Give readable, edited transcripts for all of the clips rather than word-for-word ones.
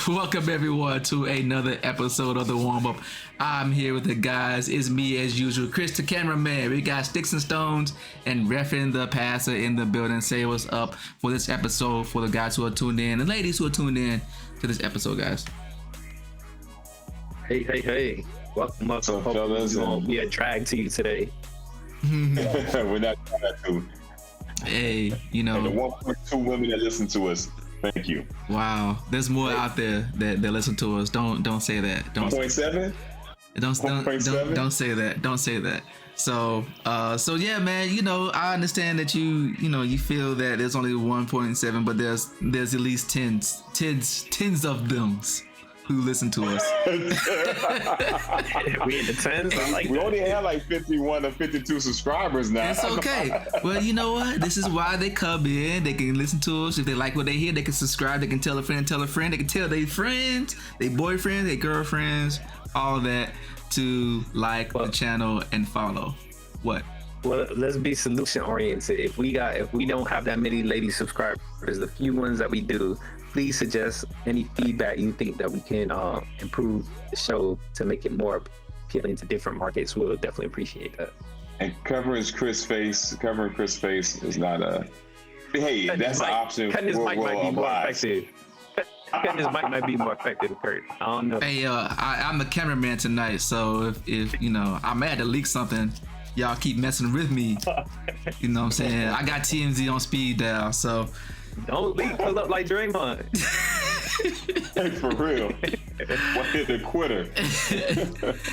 Welcome everyone to another episode of the Warmup. I'm here with the guys. It's me as usual, Chris the cameraman. We got Sticks and Stones and Reffin the passer in the building. Say what's up for this episode for the guys who are tuned in and ladies who are tuned in to this episode, guys. Hey. Welcome up. So fellas, we won't be a drag to you today. We're not trying to. Hey, you know. And the 1.2 women that listen to us, thank you. Wow, there's more out there that listen to us. Don't say that. 1.7? Don't say that. Don't say that. So yeah, man. You know, I understand that you feel that there's only 1.7, but there's at least tens of them who listen to us. We in the tens. We only have like 51 or 52 subscribers now. It's okay. Well, you know what? This is why they come in. They can listen to us. If they like what they hear, they can subscribe. They can tell a friend. They can tell their friends, their boyfriends, their girlfriends, all that to like the channel and follow. What? Well, let's be solution oriented. If we don't have that many lady subscribers, the few ones that we do, please suggest any feedback you think that we can improve the show to make it more appealing to different markets. We'll definitely appreciate that. And covering Chris' face is not a. Hey, that's an option. Cutting his mic might be more effective. Cutting his mic might be more effective, Kurt. I don't know. Hey, I'm the cameraman tonight, so if you know I'm mad to leak something, y'all keep messing with me. You know what I'm saying? I got TMZ on speed dial, so. Don't leak, pull up like Draymond. Hey, for real. One hit the quitter.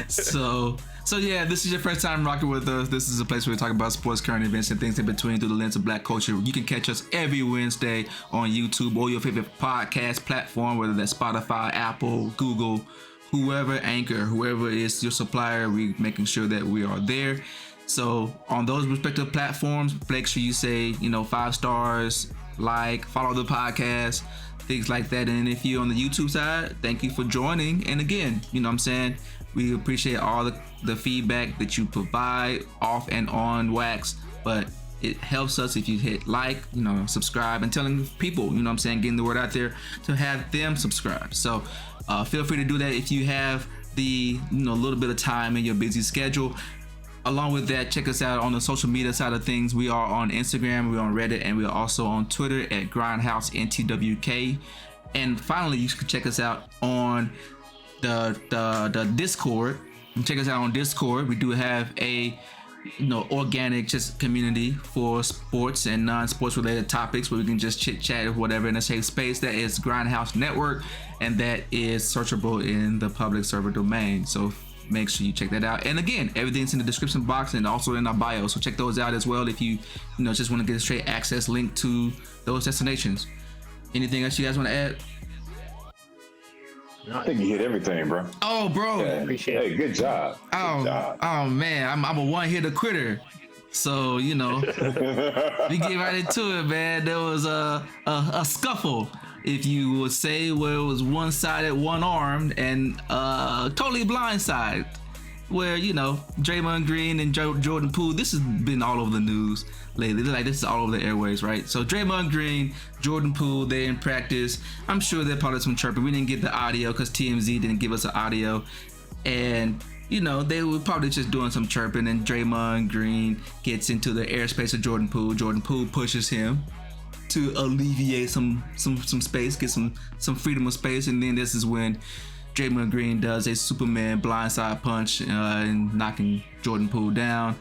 So yeah, this is your first time rocking with us. This is a place where we talk about sports, current events, and things in between through the lens of Black culture. You can catch us every Wednesday on YouTube or your favorite podcast platform, whether that's Spotify, Apple, Google, whoever, Anchor, whoever is your supplier. We're making sure that we are there. So on those respective platforms, make sure you say 5 stars. Follow the podcast, things like that. And if you're on the YouTube side, thank you for joining. And again, you know what I'm saying, we appreciate all the feedback that you provide off and on wax, but it helps us if you hit subscribe and telling people, you know what I'm saying, getting the word out there to have them subscribe. So feel free to do that if you have the little bit of time in your busy schedule. Along with that, check us out on the social media side of things. We are on Instagram, we're on Reddit, and we're also on Twitter at GrindhouseNTWK. And finally, you can check us out on the Discord. Check us out on Discord. We do have a organic just community for sports and non-sports related topics where we can just chit chat or whatever in a safe space. That is Grindhouse Network, and that is searchable in the public server domain. So make sure you check that out. And again, everything's in the description box and also in our bio. So check those out as well if you just want to get a straight access link to those destinations. Anything else you guys want to add? I think you hit everything, bro. Oh, bro. Yeah. Appreciate it. Hey, good job. Oh man, I'm a one-hitter quitter. So, we get right into it, man. There was a scuffle, if you would say, where it was one-sided, one-armed, and totally blindside. Where, Draymond Green and Jordan Poole, this has been all over the news lately. This is all over the airways, right? So Draymond Green, Jordan Poole, they're in practice. I'm sure they're probably some chirping. We didn't get the audio because TMZ didn't give us the audio. And they were probably just doing some chirping, and Draymond Green gets into the airspace of Jordan Poole. Jordan Poole pushes him to alleviate some space, get some freedom of space, and then this is when Draymond Green does a Superman blindside punch and knocking Jordan Poole down.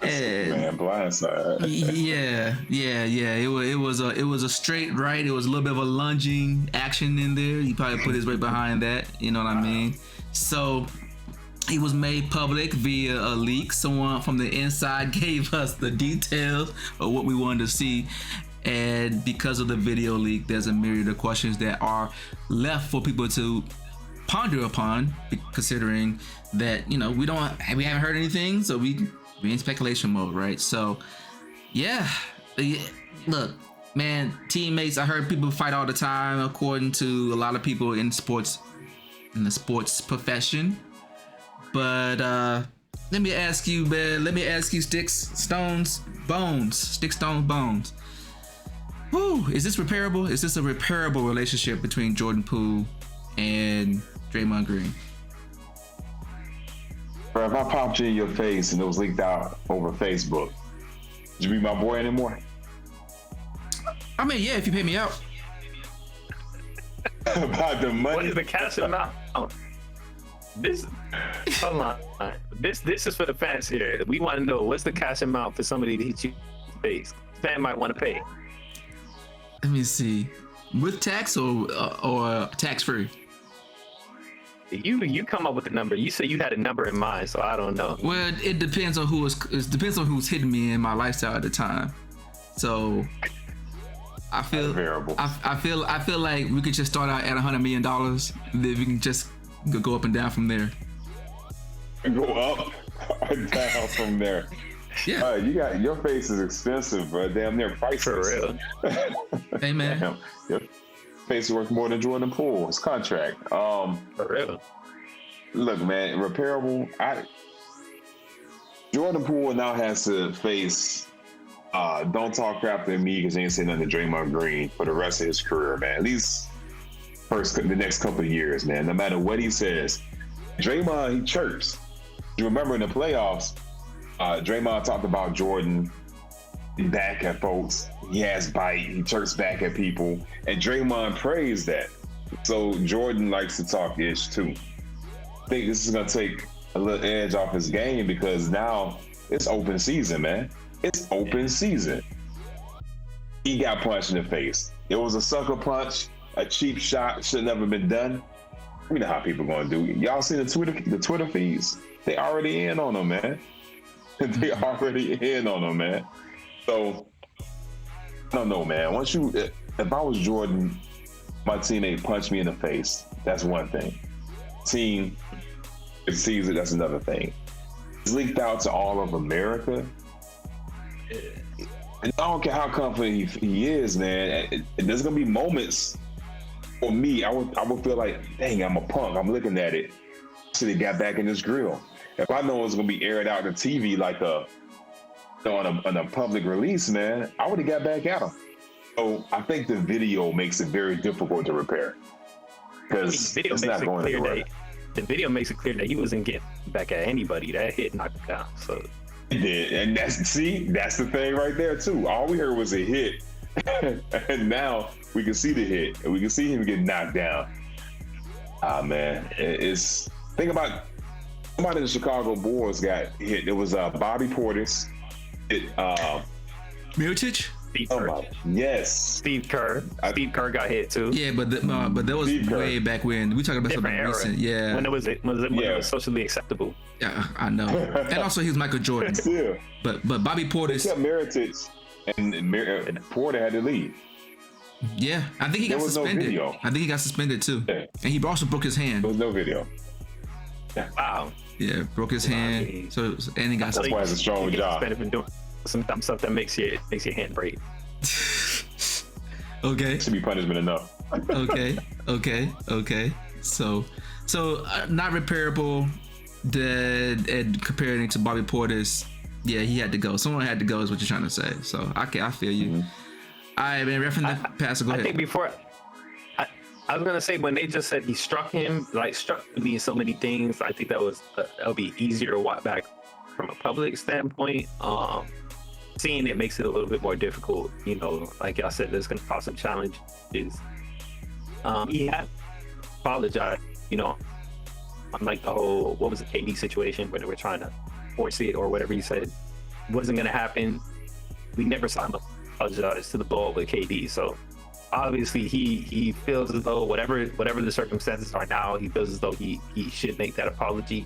Man, blindside. Yeah. It was a straight right. It was a little bit of a lunging action in there. He probably put his weight behind that. You know what I mean? So it was made public via a leak. Someone from the inside gave us the details of what we wanted to see. And because of the video leak, there's a myriad of questions that are left for people to ponder upon, considering that we haven't heard anything, so we in speculation mode, right? So yeah, look, man, teammates, I heard people fight all the time, according to a lot of people in the sports profession. But let me ask you, Sticks, Stones, Bones. Whew, is this repairable? Is this a repairable relationship between Jordan Poole and Draymond Green. Bro, if I popped you in your face and it was leaked out over Facebook, would you be my boy anymore? I mean, yeah, if you pay me out. About the money. What is the cash amount? This, hold on. This is for the fans here. We want to know what's the cash amount for somebody to hit you in the face. Fan might want to pay. Let me see. With tax or tax free? You come up with the number. You say you had a number in mind, so I don't know. Well, it depends on who's hitting me in my lifestyle at the time. So I feel I feel like we could just start out at $100 million, then we can just go up and down from there. Go up or down from there. Yeah. You got your face is expensive, bro. Damn near priceless. For real. Hey man. Damn. Your face is worth more than Jordan Poole. His contract. For real. Look, man, repairable. Jordan Poole now has to face don't talk crap to me because he ain't saying nothing to Draymond Green for the rest of his career, man. At least the next couple of years, man. No matter what he says, Draymond, he chirps. You remember in the playoffs, Draymond talked about Jordan back at folks. He has bite. He chirps back at people, and Draymond praised that. So Jordan likes to talk ish too. I think this is gonna take a little edge off his game because now it's open season, man. It's open season. He got punched in the face. It was a sucker punch, a cheap shot, should never been done. You know how people gonna do. Y'all see the Twitter feeds? They already in on him, man. They already in on him, man. So I don't know, man. If I was Jordan, my teammate punched me in the face, that's one thing. Team sees it, that's another thing. It's leaked out to all of America. And I don't care how confident he is, man. There's gonna be moments for me. I would feel like, dang, I'm a punk. I'm looking at it. Should have got back in this grill. If I know it's gonna be aired out to TV like on a public release, man, I would have got back at him. So I think the video makes it very difficult to repair because it's not going anywhere. The video makes it clear that he wasn't getting back at anybody. That hit knocked him down. So he did, and that's the thing right there too. All we heard was a hit, and now we can see the hit, and we can see him get knocked down. Man, it's think about somebody in the Chicago Bulls got hit. It was Bobby Portis. Mirotic? Steve Kerr. Yes. Steve Kerr. Steve Kerr got hit too. Yeah, but that was way back when we talking about different something era. recent. Yeah. When it was socially acceptable. Yeah, I know. And also he was Michael Jordan. Yeah. But Bobby Portis. Except Mirotic and Porter had to leave. Yeah, I think he got suspended. No I think he got suspended too. Yeah. And he also broke his hand. There was no video. Wow. Yeah, broke his hand. And he got That's why it's a strong job. Suspended from doing some dumb stuff that makes your hand break. Okay. Should be punishment enough. Okay. So not repairable. And comparing it to Bobby Portis, yeah, he had to go. Someone had to go, is what you're trying to say. So I feel you. Mm-hmm. All right, man. Reference the pass. Go ahead. I think before. I was gonna say when they just said he struck him, like struck me in so many things. I think that'll be easier to watch back from a public standpoint. Seeing it makes it a little bit more difficult. You know, like y'all said, there's gonna cause some challenges. He had apologized. You know, unlike the whole what was the KD situation where they were trying to force it or whatever he said wasn't gonna happen. We never saw him apologize to the ball with KD. So obviously he feels as though whatever the circumstances are now, he feels as though he should make that apology.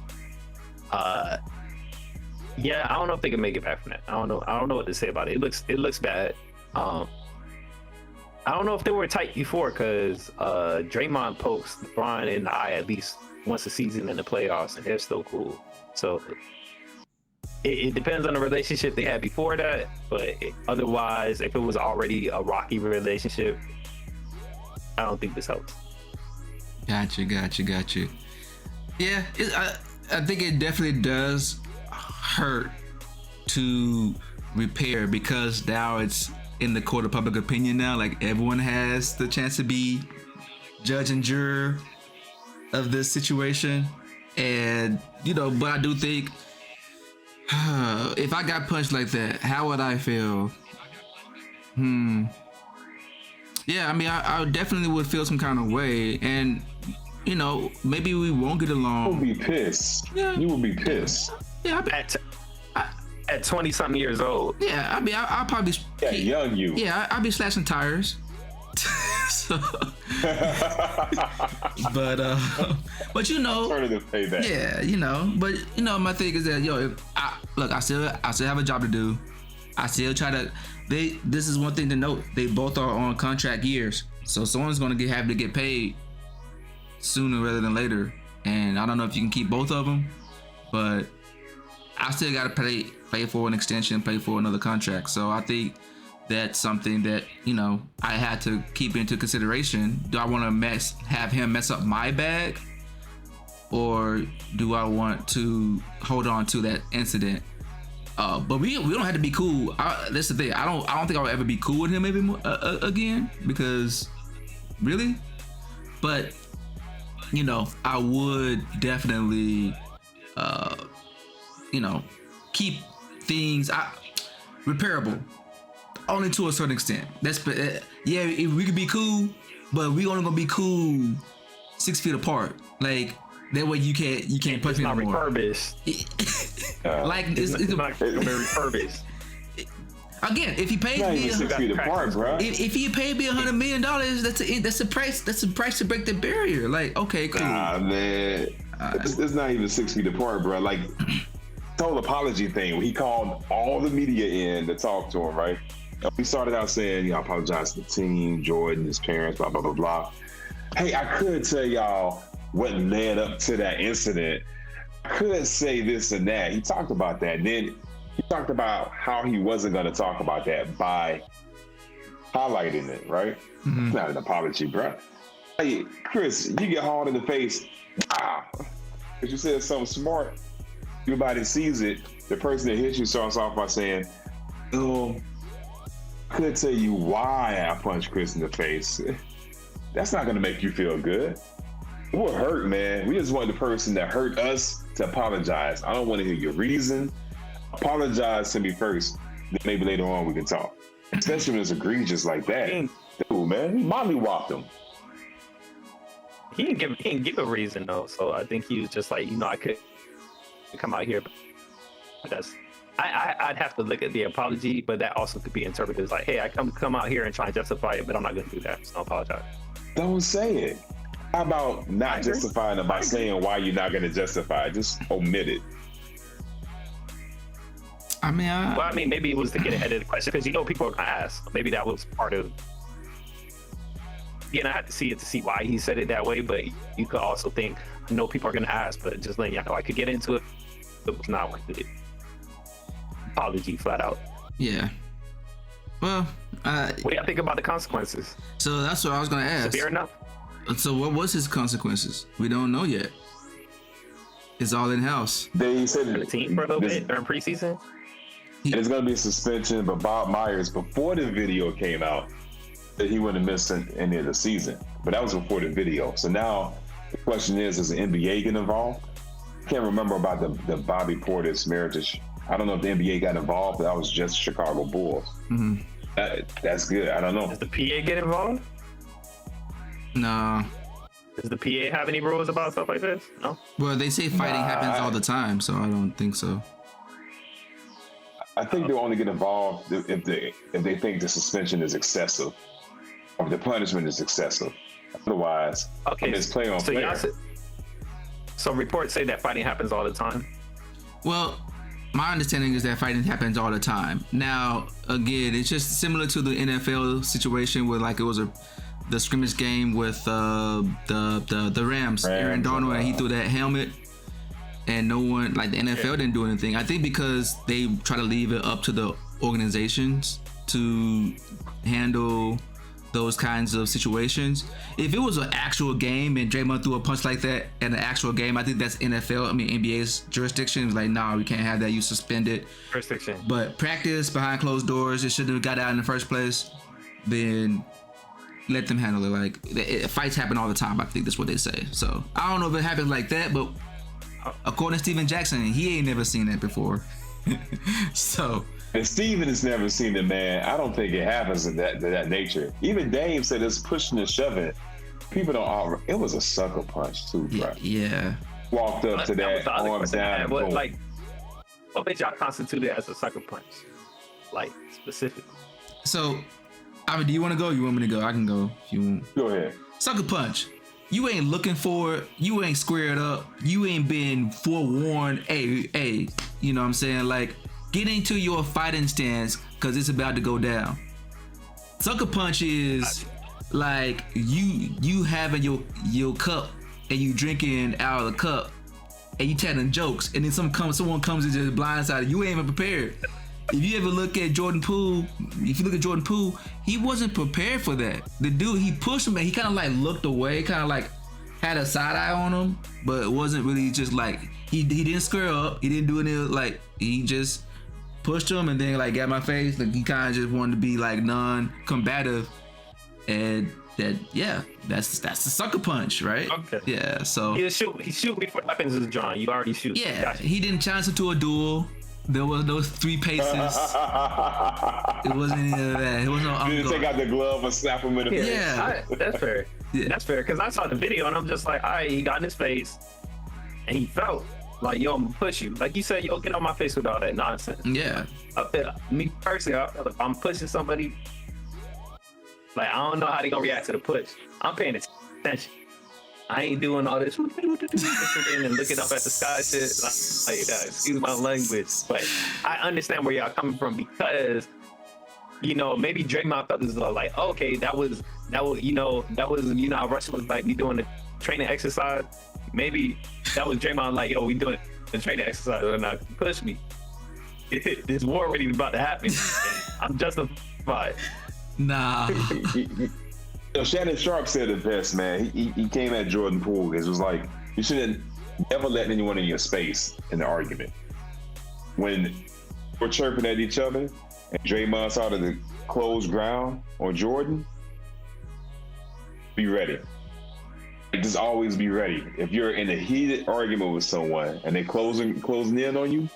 Yeah, I don't know if they can make it back from that. I don't know what to say about it. It looks bad. I don't know if they were tight before because Draymond pokes LeBron in the eye at least once a season in the playoffs, and they're still cool. So it depends on the relationship they had before that, but otherwise, if it was already a rocky relationship, I don't think this helps. Got you. Yeah, I think it definitely does hurt to repair because now it's in the court of public opinion now. Like everyone has the chance to be judge and juror of this situation, and but I do think if I got punched like that, how would I feel? Yeah, I mean, I definitely would feel some kind of way, and maybe we won't get along. You would be pissed. Yeah. You would be pissed. Yeah, at 20-something years old. Yeah, I mean, I'll probably. Yeah, young you. Yeah, I'll be slashing tires. So, but alternative payback. Yeah, but my thing is that I still have a job to do. I still try to. This is one thing to note. They both are on contract years, so someone's going to have to get paid sooner rather than later. And I don't know if you can keep both of them, but I still got to pay for an extension, pay for another contract. So I think that's something that I had to keep into consideration. Do I want to have him mess up my bag, or do I want to hold on to that incident? But we don't have to be cool. That's the thing. I don't think I'll ever be cool with him again, because really. But I would definitely keep things repairable, only to a certain extent. We could be cool, but we only gonna be cool 6 feet apart. Like that way you can't punch me anymore. Refurbished. Like it's not gonna be refurbished. Again, if he pays me, 6 feet apart, bro. If he paid me $100 million, that's a price. That's a price to break the barrier. Like, okay, cool. Nah, man, it's not even 6 feet apart, bro. Like, the whole apology thing. He called all the media in to talk to him, right? He started out saying, I apologize to the team, Jordan, his parents, blah blah blah blah. Hey, I could tell y'all what led up to that incident. I could say this and that. He talked about that, and then he talked about how he wasn't going to talk about that by highlighting it, right? Mm-hmm. It's not an apology, bro. Hey, Chris, you get hauled in the face. Wow. Because you said something smart. Everybody sees it. The person that hit you starts off by saying, I could tell you why I punched Chris in the face. That's not going to make you feel good. We're hurt, man. We just want the person that hurt us to apologize. I don't want to hear your reason. Apologize to me first, then maybe later on we can talk. Especially when it's egregious like that. Dude, man, he mollywopped him. He didn't give a reason though, so I think he was just like, I could come out here, but I'd have to look at the apology, but that also could be interpreted as like, hey, I come out here and try and justify it, but I'm not going to do that, so I apologize. Don't say it. How about not justifying it by saying why you're not going to justify it? Just omit it. I mean, maybe it was to get ahead of the question, because people are going to ask. Maybe that was part of. I had to see it to see why he said it that way, but you could also think, I know people are going to ask, but just letting you know, I could get into it. It was not worth it. Apology, flat out. Yeah. Well, what do you think about the consequences? So that's what I was going to ask. Severe enough? So what was his consequences? We don't know yet. It's all in house. They said the team for a little bit during preseason. It's going to be a suspension, but Bob Myers, before the video came out, said he wouldn't have missed any of the season. But that was before the video. So now the question is, does the NBA get involved? I can't remember about the Bobby Portis marriage. I don't know if the NBA got involved, but that was just Chicago Bulls. Mm-hmm. That's good. I don't know. Does the PA get involved? No. Does the PA have any rules about stuff like this? No. Well, they say fighting happens all the time, so I don't think so. I think they'll only get involved if they think the suspension is excessive, or the punishment is excessive. Otherwise, it's play on player. So reports say that fighting happens all the time. Well, my understanding is that fighting happens all the time. Now, again, it's just similar to the NFL situation where it was the scrimmage game with the Rams, Aaron Donald, and he threw that helmet, and no one, the NFL didn't do anything. I think because they try to leave it up to the organizations to handle those kinds of situations. If it was an actual game and Draymond threw a punch like that in an actual game, I think that's NBA's jurisdiction. It's nah, we can't have that. You suspend it. Jurisdiction. But practice behind closed doors, it shouldn't have got out in the first place. Then let them handle it. Like fights happen all the time. I think that's what they say. So I don't know if it happens like that, but according to Steven Jackson, he ain't never seen that before. So. And Steven has never seen it, man. I don't think it happens in that nature. Even Dame said it's pushing and shoving. People don't. It was a sucker punch too, bro. Yeah. Walked up to that, arms down. What made y'all constitute it as a sucker punch? Like specifically. So, I mean, do you want to go? Or you want me to go? I can go if you want. Go ahead. Sucker punch. You ain't looking for it. You ain't squared up. You ain't been forewarned. Hey, you know what I'm saying? Like, get into your fighting stance because it's about to go down. Sucker punch is like you having your cup and you drinking out of the cup and you telling jokes and then someone comes and just blindsided. You ain't even prepared. If you ever look at Jordan Poole, he wasn't prepared for that. The dude, he pushed him and he kind of like looked away, kind of like had a side eye on him, but it wasn't really just like, he didn't square up. He didn't do anything, like he just pushed him and then like got my face. Like he kind of just wanted to be like non-combative, and that's the sucker punch, right? Okay. Yeah. So he shoot before weapons is drawn. You already shoot. Yeah. Gotcha. He didn't challenge him to a duel. There was those 3 paces. It wasn't any of that. It wasn't no. Didn't take out the glove and slap him in the face. Yeah. That's fair. Yeah. That's fair. Because I saw the video and I'm just like, all right, he got in his face, and he felt like, yo, I'm gonna push you. Like you said, yo, get on my face with all that nonsense. Yeah. Me personally, I feel if I'm pushing somebody, like I don't know how they gonna react to the push. I'm paying attention. I ain't doing all this and looking up at the sky shit. Like excuse my language, but I understand where y'all coming from because, you know, maybe Draymond felt as though like, okay, that was how Russell was like, we doing the training exercise. Maybe that was Draymond like, yo, we doing the training exercise and not push me. This war already about to happen. I'm justified. Nah. Shannon Sharp said it best, man. He came at Jordan Poole. It was like, you shouldn't never let anyone in your space in the argument. When we're chirping at each other and Draymond's out of the closed ground on Jordan, be ready. Just always be ready. If you're in a heated argument with someone and they closing in on you,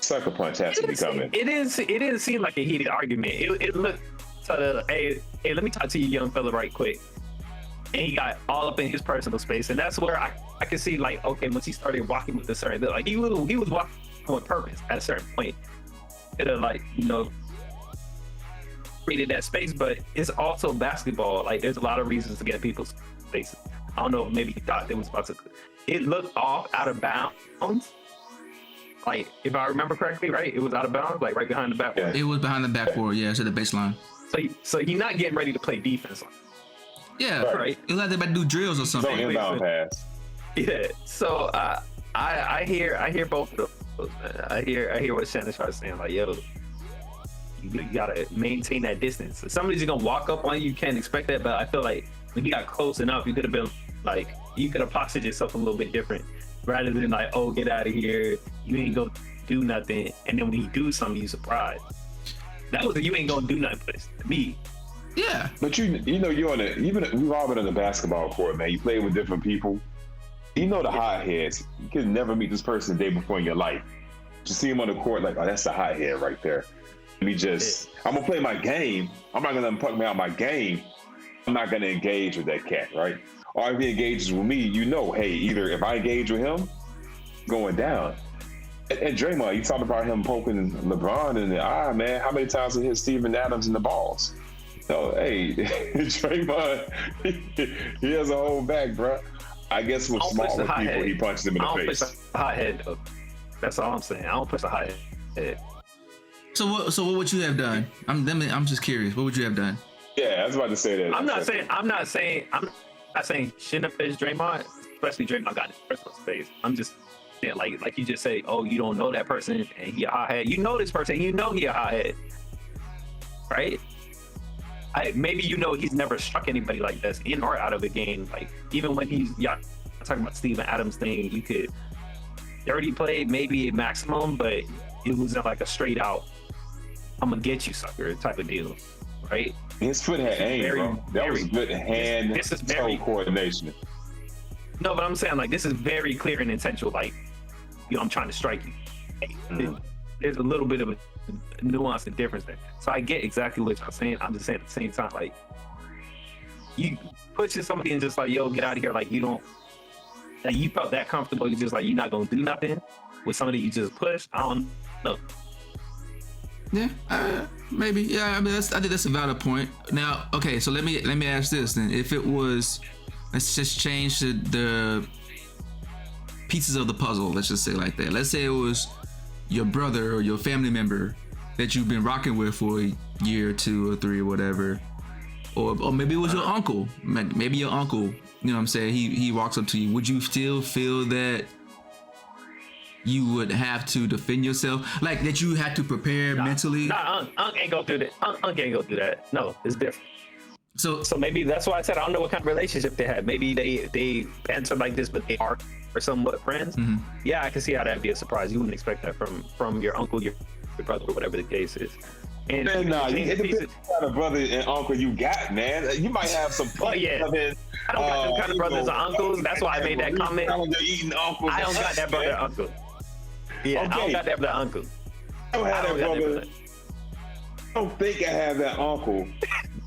sucker punch has to be coming. It didn't seem like a heated argument. It looked hey, let me talk to you, young fella, right quick. And he got all up in his personal space, and that's where I can see like, okay, once he started walking with a certain, like he was walking with purpose at a certain point. It'll like, you know, created that space, but it's also basketball. Like there's a lot of reasons to get people's faces. I don't know, maybe he thought they was about to. It looked off, out of bounds. Like if I remember correctly, right? It was out of bounds, like right behind the backboard. It was behind the backboard, yeah, to the baseline. So he's not getting ready to play defense. Yeah, right. It was like they about to do drills or something. Inbound pass. Yeah. So I hear both of those. I hear what Shannon Sharp saying. Like, yo, you gotta maintain that distance. If somebody's gonna walk up on you, you can't expect that. But I feel like when you got close enough, you could have been like, you could have postured yourself a little bit different, rather than like, oh, get out of here. You ain't gonna do nothing. And then when you do something, you surprised. That was a you ain't gonna do nothing place to me. Yeah. But you know, we've all been on the basketball court, man. You play with different people. You know the hotheads. You can never meet this person the day before in your life. Just see him on the court, like, oh, that's the hothead right there. I'm gonna play my game. I'm not gonna let him put me out my game. I'm not gonna engage with that cat, right? Or if he engages with me, you know, hey, either if I engage with him, going down. And Draymond, you talked about him poking LeBron in the eye, man. How many times he hit Steven Adams in the balls? So, hey, Draymond, he has a whole back, bro. I guess with smaller people, he punches them in the face. I don't push a hot head, though. That's all I'm saying. I don't push a hot head. So what would you have done? I'm just curious. What would you have done? Yeah, I was about to say that. I'm not saying shouldn't have faced Draymond, especially Draymond got in his personal space. I'm just saying, like you just say, oh, you don't know that person and he a hothead. You know this person, you know he a hothead, right? Maybe you know he's never struck anybody like this in or out of a game. Like even when I'm talking about Steven Adams thing, you could dirty play maybe at maximum, but it wasn't like a straight out, I'm gonna get you sucker type of deal. right? His foot had aim, bro. That was good hand-toe coordination. No, but I'm saying, like, this is very clear and intentional. Like, I'm trying to strike you. There's a little bit of a nuance and difference there. So I get exactly what you're saying. I'm just saying at the same time, like, you pushing somebody and just like, yo, get out of here. Like, you don't, like, you felt that comfortable. You're just like, you're not going to do nothing with somebody you just pushed. I don't know. Yeah, maybe. Yeah, I mean, I think that's a valid point. Now, okay, so let me ask this then. If it was, let's just change the pieces of the puzzle. Let's just say like that. Let's say it was your brother or your family member that you've been rocking with for a year, 2 or 3 or whatever, or maybe it was your uncle. Maybe your uncle. You know what I'm saying? He walks up to you. Would you still feel that you would have to defend yourself, like that you had to prepare mentally? Unc ain't go through that. Unc ain't go through that. No, it's different. So maybe that's why I said I don't know what kind of relationship they had. Maybe they answer like this, but they are somewhat friends. Mm-hmm. Yeah, I can see how that'd be a surprise. You wouldn't expect that from your uncle, your brother, or whatever the case is. And man, it depends on what kind of brother and uncle you got, man. You might have some. Oh yeah. I don't got them kind of brothers or uncles. That's why I made that comment. I don't got that brother or uncle. Yeah, okay. I don't got that brother uncle. I don't have that brother. I don't think I have that uncle.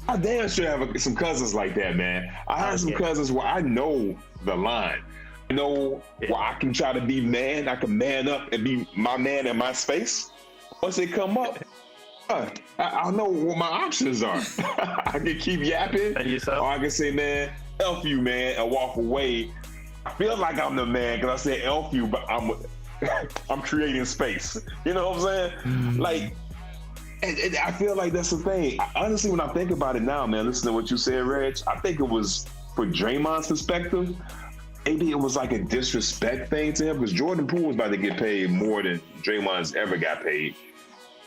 I damn sure have some cousins like that, man. I have some cousins where I know the line. You know, where I can try to be man. I can man up and be my man in my space. Once they come up, I know what my options are. I can keep yapping, or I can say, man, F you, man, and walk away. I feel like I'm the man because I said F you, but I'm creating space. You know what I'm saying? Mm-hmm. Like, and I feel like that's the thing. Honestly, when I think about it now, man, listen to what you said, Reg, I think it was, for Draymond's perspective, maybe it was like a disrespect thing to him, because Jordan Poole was about to get paid more than Draymond's ever got paid.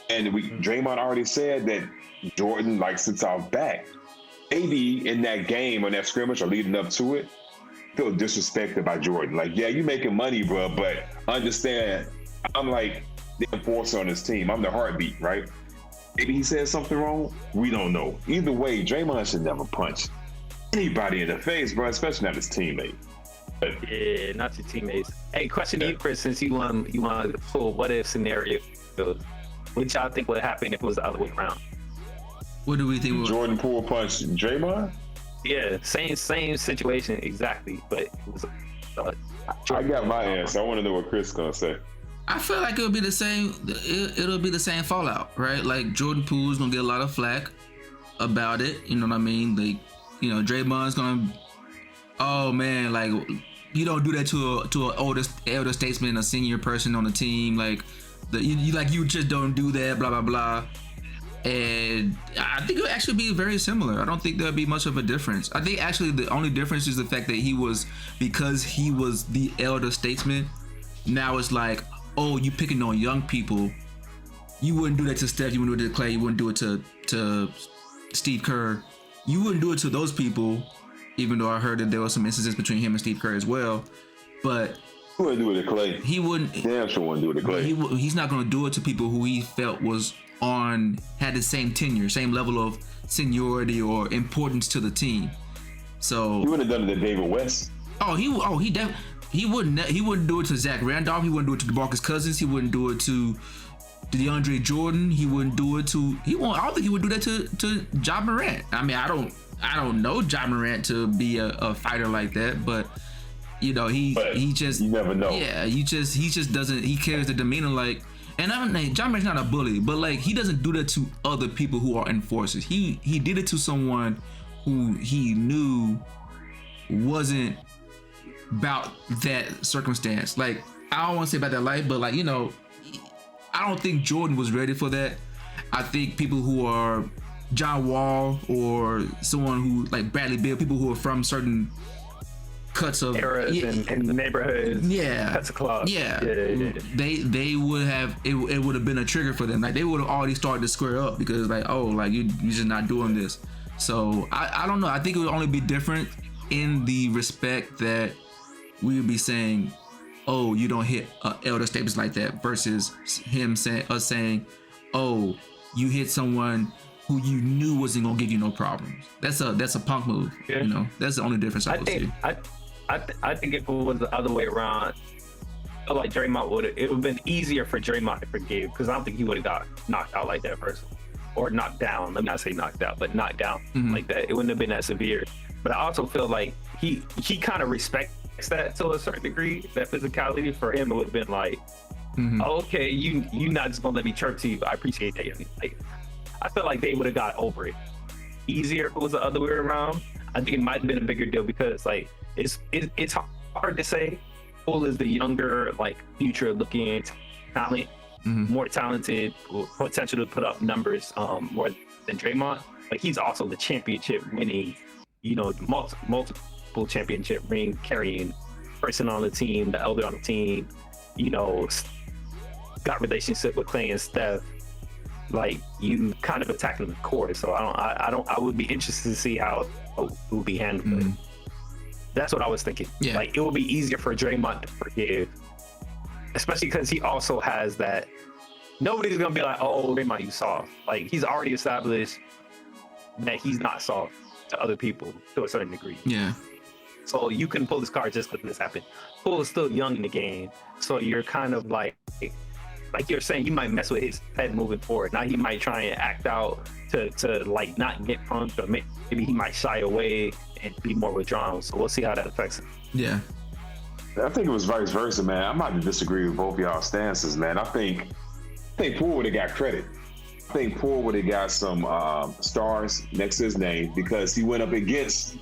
And Draymond already said that Jordan likes to talk back. Maybe in that game or that scrimmage or leading up to it, feel disrespected by Jordan. Like, yeah, you making money, bro, but understand, I'm like the enforcer on this team. I'm the heartbeat, right? Maybe he said something wrong. We don't know. Either way, Draymond should never punch anybody in the face, bro, especially not his teammate. But, yeah, not your teammates. Hey, question to you, Chris, since you want a full what if scenario. What y'all think would happen if it was the other way around? What do we think? Jordan Poole punched Draymond? Yeah, same situation exactly, but it was. I got my answer. I want to know what Chris is gonna say. I feel like it'll be the same. It'll be the same fallout, right? Like Jordan Poole's gonna get a lot of flack about it. You know what I mean? Like, you know, Draymond's gonna. Oh man, like you don't do that to an elder statesman, a senior person on the team. Like you just don't do that. Blah blah blah. And I think it'll actually be very similar. I don't think there'll be much of a difference. I think actually the only difference is the fact that because he was the elder statesman, now it's like, oh, you picking on young people. You wouldn't do that to Steph, you wouldn't do it to Clay, you wouldn't do it to Steve Kerr. You wouldn't do it to those people, even though I heard that there were some instances between him and Steve Kerr as well. But he wouldn't do it to Clay. He wouldn't. Damn sure wouldn't do it to Clay. He's not going to do it to people who he felt had the same tenure, same level of seniority or importance to the team. So he would have done it to David West. He wouldn't do it to Zach Randolph. He wouldn't do it to DeMarcus Cousins. He wouldn't do it to DeAndre Jordan. He wouldn't do it to. I don't think he would do that to Ja Morant. I mean, I don't know Ja Morant to be a fighter like that, but you know, he just, you never know. Yeah, he just doesn't. He carries the demeanor like. And Ja Morant's not a bully, but like he doesn't do that to other people who are enforcers. He did it to someone who he knew wasn't about that circumstance. Like, I don't want to say about that life, but like, you know, I don't think Jordan was ready for that. I think people who are John Wall or someone who like Bradley Beal, people who are from certain cuts of eras and neighborhoods, cuts of cloth, they would have it would have been a trigger for them. Like they would have already started to square up because like, oh, like you're just not doing this. So I don't know. I think it would only be different in the respect that we would be saying, oh, you don't hit elder statements like that, versus us saying, oh, you hit someone who you knew wasn't gonna give you no problems. That's a punk move. Yeah. You know, that's the only difference I see. I think if it was the other way around, I feel like Draymond it would have been easier for Draymond to forgive, because I don't think he would have got knocked out like that first, or knocked down. Let me not say knocked out, but knocked down like that. It wouldn't have been that severe. But I also feel like he kind of respects that to a certain degree. That physicality for him, it would have been like, okay, you not just gonna let me chirp to you. I appreciate that. Like, I feel like they would have got over it easier if it was the other way around. I think it might have been a bigger deal, because like it's hard to say. Poole is the younger, like, future-looking talent, more talented, potential to put up numbers more than Draymond. Like, he's also the championship-winning, you know, multiple championship ring carrying person on the team, the elder on the team. You know, got relationship with Clay and Steph. Like, you kind of attacking the court. So I would be interested to see how it would be handled. That's what I was thinking. Yeah. Like, it would be easier for Draymond to forgive, especially because he also has that. Nobody's gonna be like, "Oh, Draymond, you soft." Like, he's already established that he's not soft to other people to a certain degree. Yeah. So you can pull this card just because this happened. Poole is still young in the game, so you're kind of like you're saying, you might mess with his head moving forward. Now he might try and act out to like not get punched, or maybe he might shy away and be more withdrawn. So we'll see how that affects him. Yeah. I think it was vice versa, man. I'm about to disagree with both y'all stances, man. I think Poole would have got credit. I think Poole would have got some stars next to his name, because he went up against,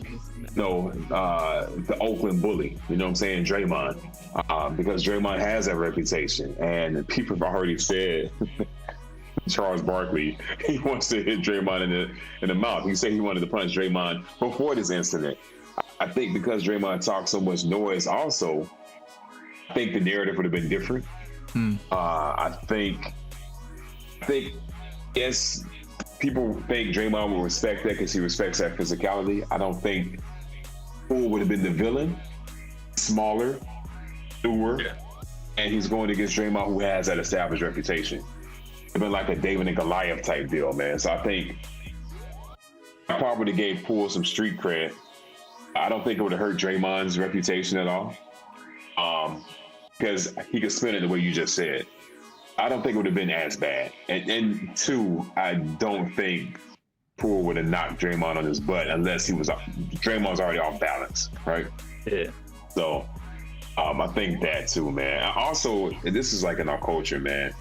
the Oakland bully. You know what I'm saying, Draymond, because Draymond has that reputation, and people have already said. Charles Barkley, he wants to hit Draymond in the mouth. He said he wanted to punch Draymond before this incident. I think because Draymond talked so much noise, also, I think the narrative would have been different. I think, yes, people think Draymond will respect that because he respects that physicality. I don't think Poole would have been the villain, smaller, newer, and he's going against Draymond, who has that established reputation. It's been like a David and Goliath type deal, man. So I think I probably gave Poole some street cred. I don't think it would have hurt Draymond's reputation at all, because he could spin it the way you just said. I don't think it would have been as bad. And two, I don't think Poole would have knocked Draymond on his butt unless Draymond's already off balance, right? Yeah. So I think that too, man. Also, this is like in our culture, man.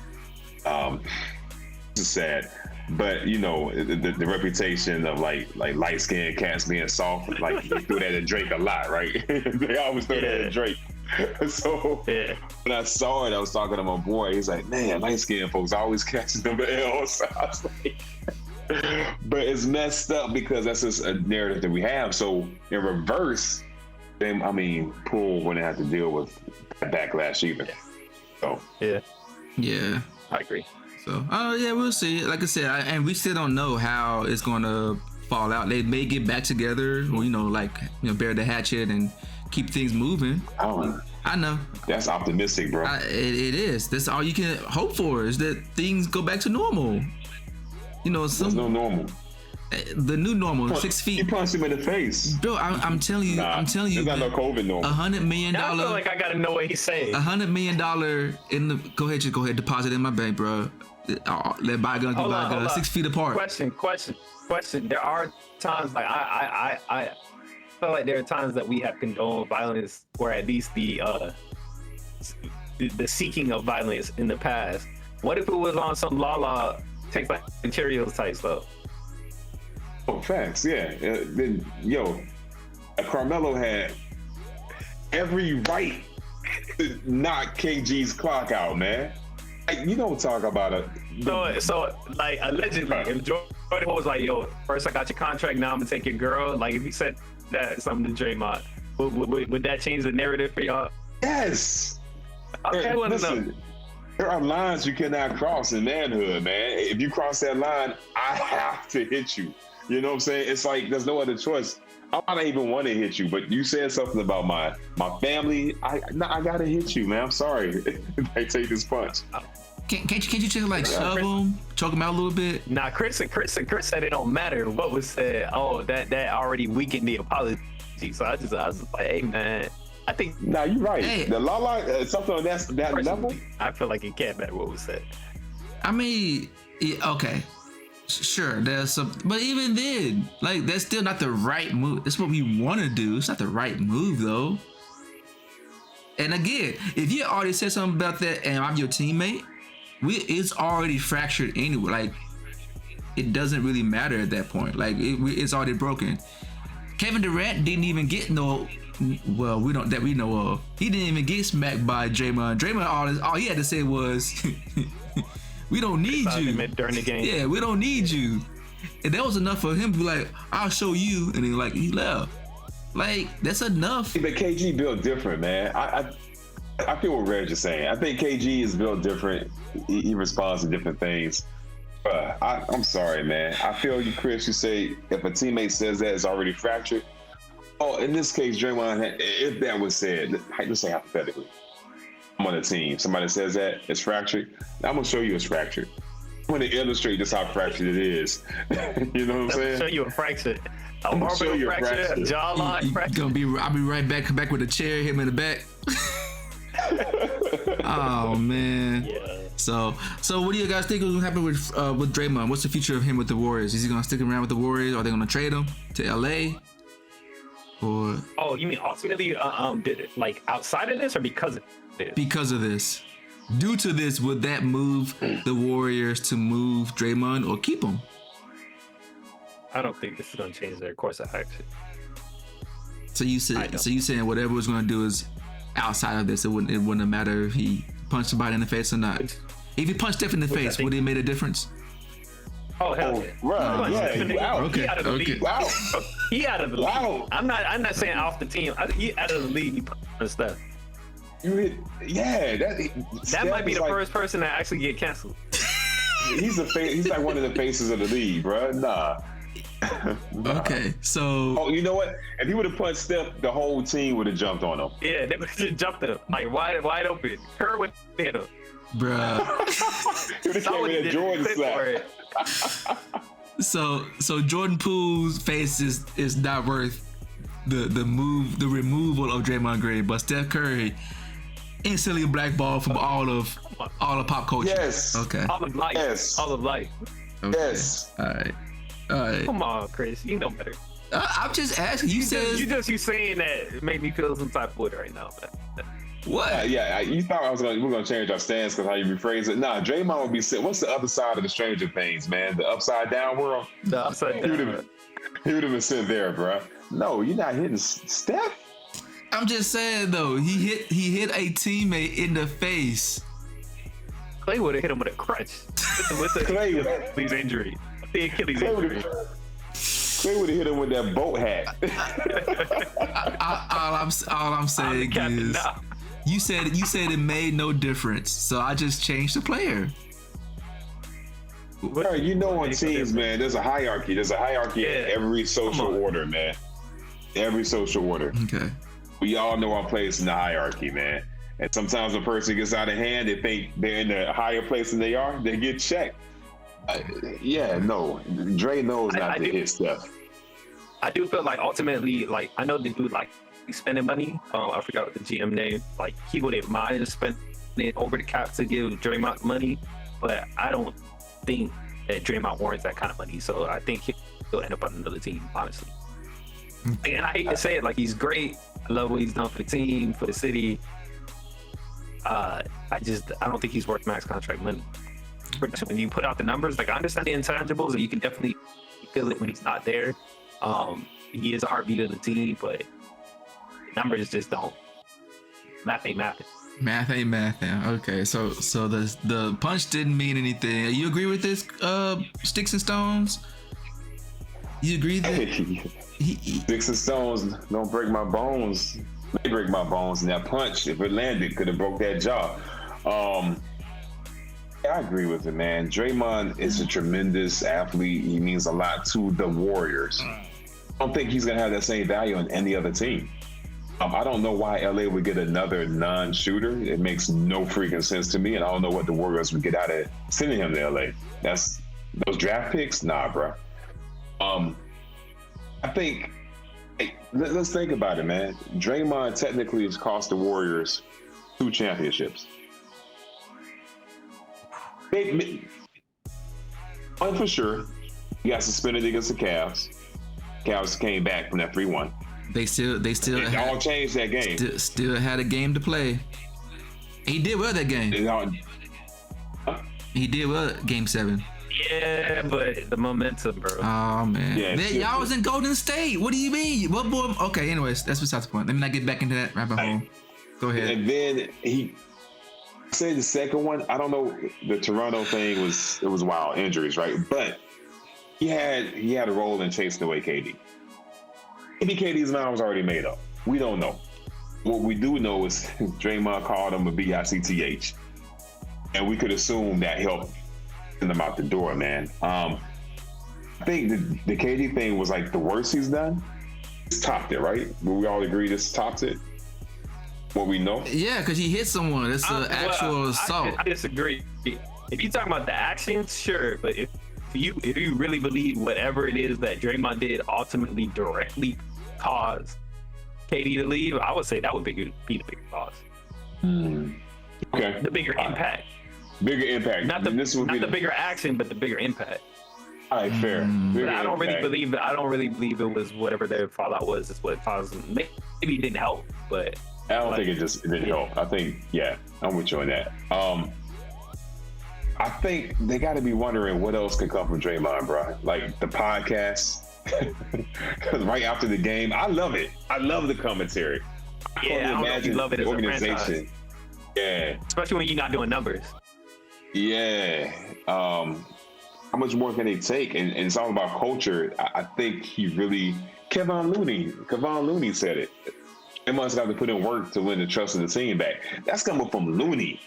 This is sad, but you know, the reputation of like light-skinned cats being soft, like they threw that at Drake a lot, right? They always throw that at Drake. So when I saw it, I was talking to my boy. He's like, "Man, light-skinned folks always catching them L's." I was like, but it's messed up because that's just a narrative that we have. So in reverse, then Poole wouldn't have to deal with that backlash either. So yeah. I agree. So, we'll see. Like I said, and we still don't know how it's going to fall out. They may get back together, or bury the hatchet and keep things moving. I know. That's optimistic, bro. It is. That's all you can hope for, is that things go back to normal. There's no normal. The new normal, 6 feet. You punched him in the face, bro. I'm telling you. There's not no COVID normal. $100 million. I feel like I gotta know what he's saying. $100 million in the. Go ahead. Deposit in my bank, bro. Let bygones be bygones. 6 feet apart. Question. There are times like I feel like there are times that we have condoned violence, or at least the seeking of violence in the past. What if it was on some la takes like materials type stuff? Oh, facts, yeah. Then, Carmelo had every right to knock KG's clock out, man. Like, you don't talk about it. So like, allegedly, if Jordan was like, "Yo, first I got your contract, now I'm gonna take your girl," like, if he said that something to Draymond, would that change the narrative for y'all? Yes. Okay, listen, there are lines you cannot cross in manhood, man. If you cross that line, I have to hit you. You know what I'm saying? It's like there's no other choice. I don't even want to hit you, but you said something about my family. I gotta hit you, man. I'm sorry. I take this punch. Can't you just like shove him, choke him out a little bit? Nah, Chris said it don't matter what was said. Oh, that already weakened the apology. So I was just like, hey man, I think. Nah, you're right. Hey. The something on that level. I feel like it can't matter what was said. I mean, yeah, okay, sure, there's some, but even then, like that's still not the right move. It's what we want to do. It's not the right move though. And again, if you already said something about that, and I'm your teammate, it's already fractured anyway. Like it doesn't really matter at that point. Like it's already broken. Kevin Durant didn't even get no. Well, we know of. He didn't even get smacked by Draymond. Draymond, all he had to say was, "We don't need you." During the game. Yeah, we don't need you. And that was enough for him to be like, "I'll show you," and then like he left. Like that's enough. But KG built different, man. I feel what Reg is saying. I think KG is built different. He responds to different things. I'm sorry, man. I feel you, Chris. You say if a teammate says that, it's already fractured. Oh, in this case, Draymond, if that was said, let's say hypothetically, I'm on the team. Somebody says that it's fractured. I'm gonna show you it's fractured. I'm gonna illustrate just how fractured it is. You know what I'm saying? Show you a fracture. I'm gonna show you a fracture, fracture. jawline fracture. I'll be right back with a chair, hit him in the back. Oh man. Yeah. So what do you guys think is gonna happen with Draymond? What's the future of him with the Warriors? Is he gonna stick around with the Warriors? Are they gonna trade him to LA? Or you mean ultimately did it like outside of this or because of this? Because of this. Due to this, would that move the Warriors to move Draymond or keep him? I don't think this is gonna change their course of action. So you saying whatever was gonna do is outside of this, it wouldn't matter if he punched somebody in the face or not. If he punched Steph in the face, would it made a difference? Oh hell yeah! Right, yeah, you out. He out of the league. Wow. He out of the league. Wow. I'm not saying off the team. He out of the league. He punched stuff. That might be the first person to actually get canceled. He's like one of the faces of the league, bro. Nah. Okay, so. Oh, you know what? If he would have punched Steph, the whole team would have jumped on him. Yeah, they would have just jumped him like wide open. Kerr would hit him. Bruh. He would have came in a Jordan slap. So Jordan Poole's face is not worth the removal of Draymond Green, but Steph Curry instantly blackballed from all of pop culture. Yes. Okay. All of life. Yes. All of life. Okay. Yes. All right. Come on, Chris. You know better. I'm just asking. You saying that made me feel some type of way right now. What? You thought we're gonna change our stance because how you rephrase it. Nah, Draymond would be sitting. What's the other side of the Stranger Things, man? The upside down world. The upside down. He would have been sitting there, bro. No, you're not hitting Steph. I'm just saying though, he hit a teammate in the face. Clay would have hit him with a crutch. with the Achilles injury. The Achilles injury. Clay would have hit him with that boat hat. All I'm saying is, you said it made no difference, so I just changed the player. Right, you know, on teams, man, there's a hierarchy. There's a hierarchy in every social order, man. Every social order. Okay. We all know our place in the hierarchy, man. And sometimes a person gets out of hand, they think they're in a higher place than they are, they get checked. Dre knows not to hit Steph. I do feel like ultimately, like, I know the dude like spending money. I forgot what the GM name. Like, he wouldn't mind spending over the cap to give Draymond money, but I don't think that Draymond warrants that kind of money. So I think he'll end up on another team, honestly. And I hate to say it, like, he's great. I love what he's done for the team, for the city. I don't think he's worth max contract money. When you put out the numbers, like, I understand the intangibles, and you can definitely feel it when he's not there. He is a heartbeat of the team, but numbers just don't. Math ain't mathing. Math ain't mathing. Okay, so the punch didn't mean anything. You agree with this, Sticks and Stones? You agree that Sticks and Stones don't break my bones. They break my bones, and that punch, if it landed, could have broke that jaw. I agree with it, man. Draymond is a tremendous athlete. He means a lot to the Warriors. I don't think he's gonna have that same value on any other team. I don't know why LA would get another non-shooter. It makes no freaking sense to me, and I don't know what the Warriors would get out of sending him to LA. That's those draft picks, nah, bro. I think let's think about it, man. Draymond technically has cost the Warriors 2 championships. One for sure, he got suspended against the Cavs. Cavs came back from that 3-1. They still It all changed that game. Still had a game to play. He did well that game. He did well Game 7. Yeah, but the momentum, bro. Oh man. Yeah, y'all was in Golden State. What do you mean? What boy? Okay, anyways, that's besides the point. Let me not get back into that rabbit hole. Go ahead. And then he said the second one. I don't know. The Toronto thing was wild, injuries, right? But he had a role in chasing away KD. Maybe KD's mind was already made up. We don't know. What we do know is Draymond called him a BICTH. And we could assume that helped send him out the door, man. I think the KD thing was like the worst he's done. It's topped it, right? We all agree this topped it? What we know? Yeah, because he hit someone. It's an actual assault. I disagree. If you're talking about the actions, sure. But if you really believe whatever it is that Draymond did ultimately directly caused KD to leave, I would say that would be the bigger cause. Okay. The bigger impact. Bigger impact. Not the bigger action, but the bigger impact. All right, fair. But I don't really believe that. I don't really believe it was whatever their fallout was. Is what caused them. Maybe it didn't help, but I don't think it didn't help. I think, yeah, I'm with you on that. I think they got to be wondering what else could come from Draymond, bro. Like the podcast, because right after the game, I love it. I love the commentary. I don't know if you love it as a franchise. Yeah, especially when you're not doing numbers. Yeah. How much more can they take? And it's all about culture. I think he really. Kevon Looney said it. They must have to put in work to win the trust of the team back. That's coming from Looney.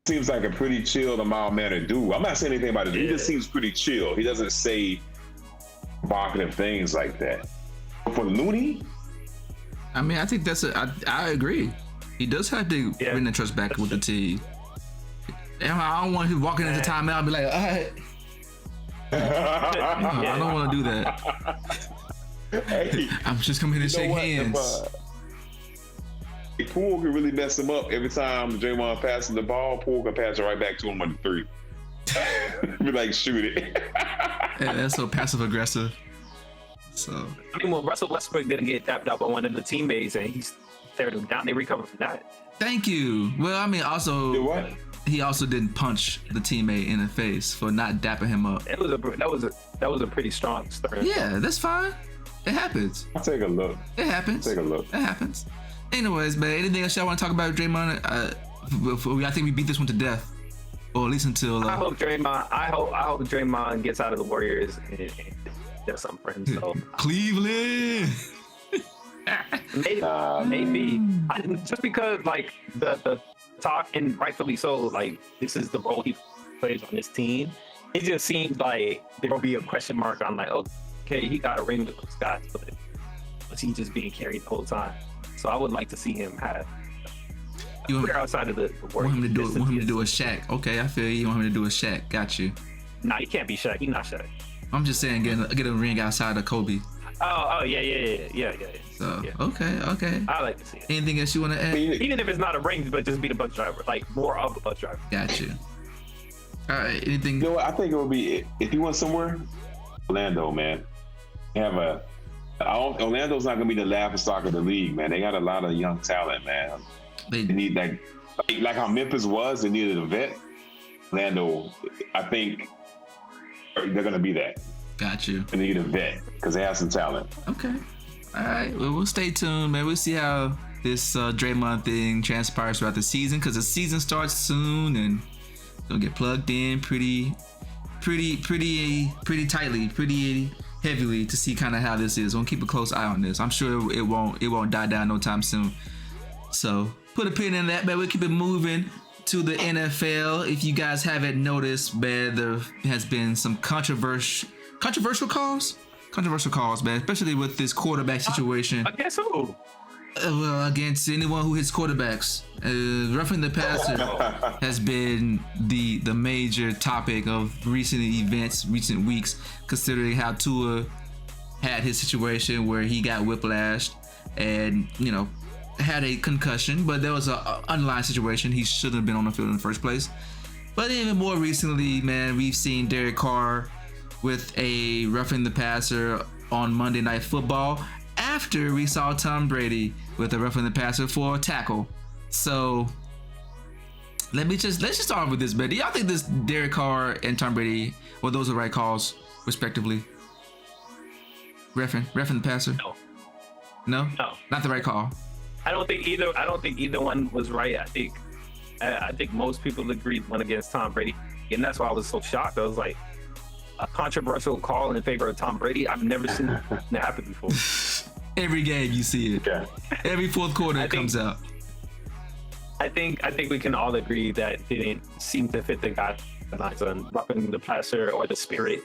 Seems like a pretty chill and mild-mannered dude. I'm not saying anything about it. He just seems pretty chill. He doesn't say provocative things like that. But for Looney, I mean, I think I agree. He does have to win the trust back with the team. I don't want him walking into timeout and be like, all right. I don't want to do that. Hey, I'm just coming in and shake hands. Poole can really mess him up every time Draymond passes the ball. Poole can pass it right back to him on the 3. Be like, shoot it. Yeah, that's so passive aggressive. So I mean, when Russell Westbrook didn't get tapped out by one of the teammates and he stared him down, they recovered from that. Thank you. Well, I mean, also what? He also didn't punch the teammate in the face for not dapping him up. That was a pretty strong start. Yeah, that's fine. It happens. I'll take a look. It happens. Take a look. It happens. Anyways, man, anything else y'all want to talk about Draymond? I think we beat this one to death, or at least until. I hope Draymond gets out of the Warriors and does something for himself. Cleveland. Maybe. Just because like the talk, and rightfully so, like this is the role he plays on this team. It just seems like there will be a question mark on like, okay, he got a ring with those guys, but was he just being carried the whole time? So I would like to see him have. You want outside of the want him to do a Shaq? Okay, I feel you want him to do a Shaq. Got you. Nah, he can't be Shaq. He's not Shaq. I'm just saying, get a ring outside of Kobe. Oh yeah. So yeah. Okay. I like to see it. Anything else you want to add? Even if it's not a ring, but just be the bus driver, like more of a bus driver. Got you. All right. Anything? You know what? I think it would be if you went somewhere, Orlando, man. Orlando's not gonna be the laughing stock of the league, man. They got a lot of young talent, man. They need that, like how Memphis was. They needed a vet. Orlando, I think they're gonna be that. Got you. They need a vet because they have some talent. Okay. All right. Well, we'll stay tuned, man. We'll see how this Draymond thing transpires throughout the season, because the season starts soon and it's gonna get plugged in pretty tightly, pretty heavily to see kind of how this is. We'll keep a close eye on this. I'm sure it won't die down no time soon. So put a pin in that, man. We'll keep it moving to the NFL. If you guys haven't noticed, man, there has been some controversial calls, man, especially with this quarterback situation. I guess so. Well, against anyone who hits quarterbacks, roughing the passer has been the major topic of recent events, recent weeks, considering how Tua had his situation where he got whiplashed and, you know, had a concussion, but there was an underlying situation. He shouldn't have been on the field in the first place. But even more recently, man, we've seen Derek Carr with a roughing the passer on Monday Night Football after we saw Tom Brady with a roughing the passer for a tackle. So let's just start with this, man. Do y'all think this Derek Carr and Tom Brady, were those the right calls, respectively? Roughing the passer? No, not the right call. I don't think either one was right. I think most people agreed one against Tom Brady, and that's why I was so shocked. I was like, a controversial call in favor of Tom Brady. I've never seen that happen before. Every game you see it. Yeah. Every fourth quarter it comes out. I think we can all agree that it didn't seem to fit the guidelines on roughing the passer or the spirit.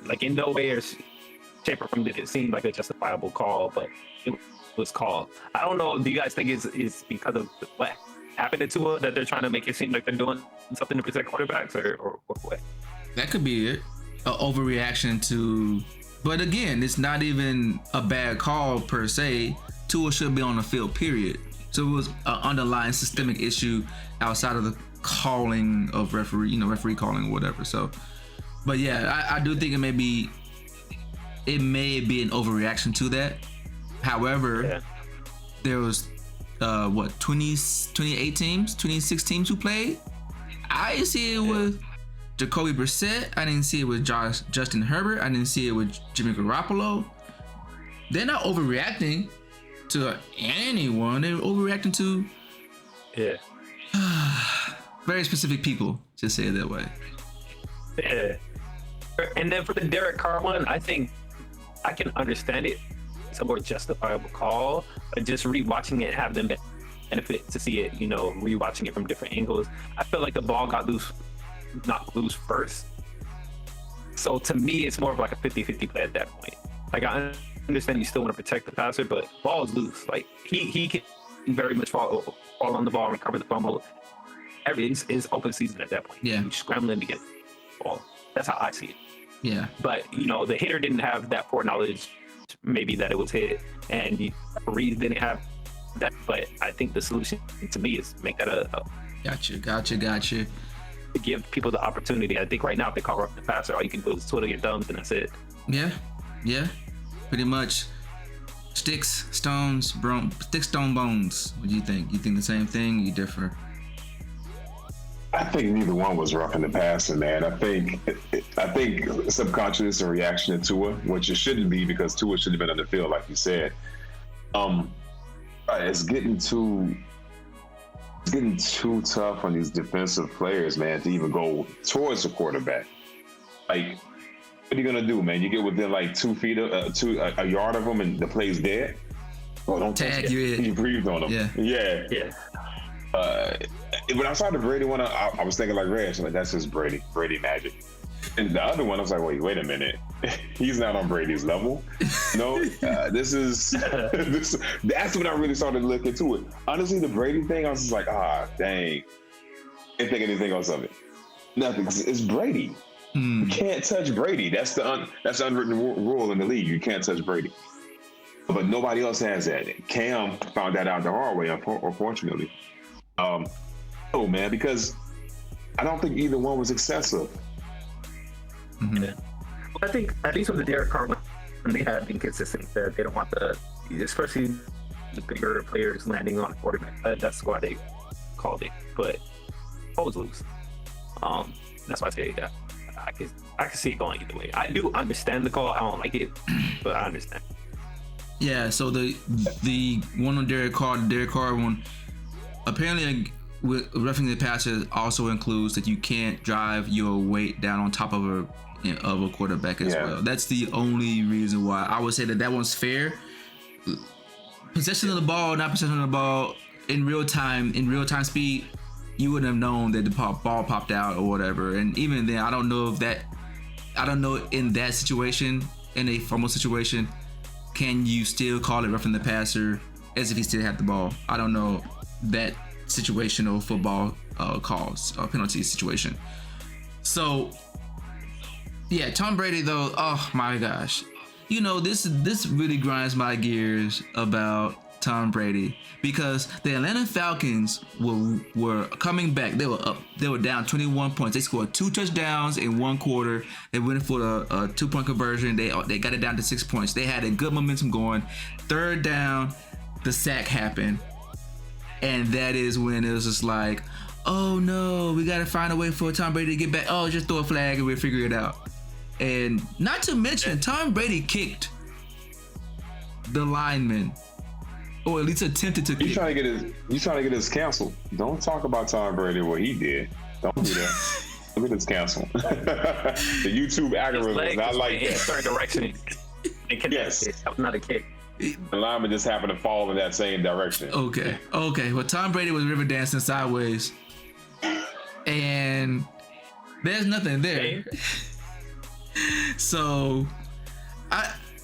Like in no way or shape or form did it seem like a justifiable call, but it was called. I don't know. Do you guys think it's because of what happened to Tua that they're trying to make it seem like they're doing something to protect quarterbacks, or what? That could be it. An overreaction to, but again, it's not even a bad call per se. Tua should be on the field, period. So it was an underlying systemic issue outside of the calling of referee calling or whatever. So, but yeah, I do think it may be an overreaction to that. However, there was 28 teams, 26 teams who played. I didn't see it with Jacoby Brissett. I didn't see it with Justin Herbert. I didn't see it with Jimmy Garoppolo. They're not overreacting to anyone. They're overreacting to very specific people, to say it that way. Yeah. And then for the Derek Carr one, I think I can understand it. It's a more justifiable call, but just rewatching it, have them benefit to see it, rewatching it from different angles. I feel like the ball not loose first. So to me, it's more of like a 50-50 play at that point. Like, I understand you still want to protect the passer, but ball is loose. Like, he can very much fall on the ball, recover the fumble. It's open season at that point. Yeah. You're scrambling to get the ball. That's how I see it. Yeah. But, the hitter didn't have that foreknowledge, maybe, that it was hit, and the referees didn't have that. But I think the solution to me is make that a Gotcha. to give people the opportunity. I think right now, if they call up the passer, all you can do is twiddle your thumbs and that's it. Yeah, pretty much. Sticks, stone, bones. What do you think? You think the same thing? You differ? I think neither one was roughing the passer, man. I think subconscious a reaction to Tua, which it shouldn't be, because Tua should have been on the field, like you said. It's getting too tough on these defensive players, man, to even go towards the quarterback. Like, what are you gonna do, man? You get within like 2 feet, a yard of them, and the play's dead. Oh, don't tag you in. You breathed on them. Yeah. When I saw the Brady one, I was thinking like Reg, like, that's just Brady magic. And the other one, I was like, wait a minute, he's not on Brady's level. No, this is this. That's when I really started to look into it. Honestly, the Brady thing, I was just like, dang, can't think anything else of it. Nothing. It's Brady. You can't touch Brady. That's the unwritten rule in the league. You can't touch Brady. But nobody else has that. Cam found that out the hard way, unfortunately. Oh man, because I don't think either one was excessive. Mm-hmm. Yeah. Well, I think at least with the Derek Carr one, they have been consistent that they don't want especially the bigger players landing on a quarterback. That's why they called it. But ball was loose. That's why I say that. I can see it going either way. I do understand the call. I don't like it, but I understand. Yeah. So the one on Derek Carr one, apparently, with roughing the passer also includes that you can't drive your weight down on top of a quarterback as well. That's the only reason why I would say that one's fair. Possession of the ball, not possession of the ball in real time speed, you wouldn't have known that the ball popped out or whatever. And even then, I don't know in that situation, in a fumble situation, can you still call it roughing the passer as if he still had the ball. I don't know that situational football calls or penalty situation. So yeah, Tom Brady though, oh my gosh. You know, this really grinds my gears about Tom Brady because the Atlanta Falcons were coming back. They were up. They were down 21 points. They scored 2 touchdowns in one quarter. They went for a 2-point conversion. They got it down to 6 points. They had a good momentum going. Third down, the sack happened. And that is when it was just like, oh no, we got to find a way for Tom Brady to get back. Oh, just throw a flag and we'll figure it out. And not to mention, Tom Brady kicked the lineman, or at least attempted to kick. You trying to get his canceled. Don't talk about Tom Brady, what he did. Don't do that. Look at this cancel. The YouTube algorithm is not like that. Certain direction. Yes. That was not a kick. The lineman just happened to fall in that same direction. Okay. Well, Tom Brady was river dancing sideways, and there's nothing there. So,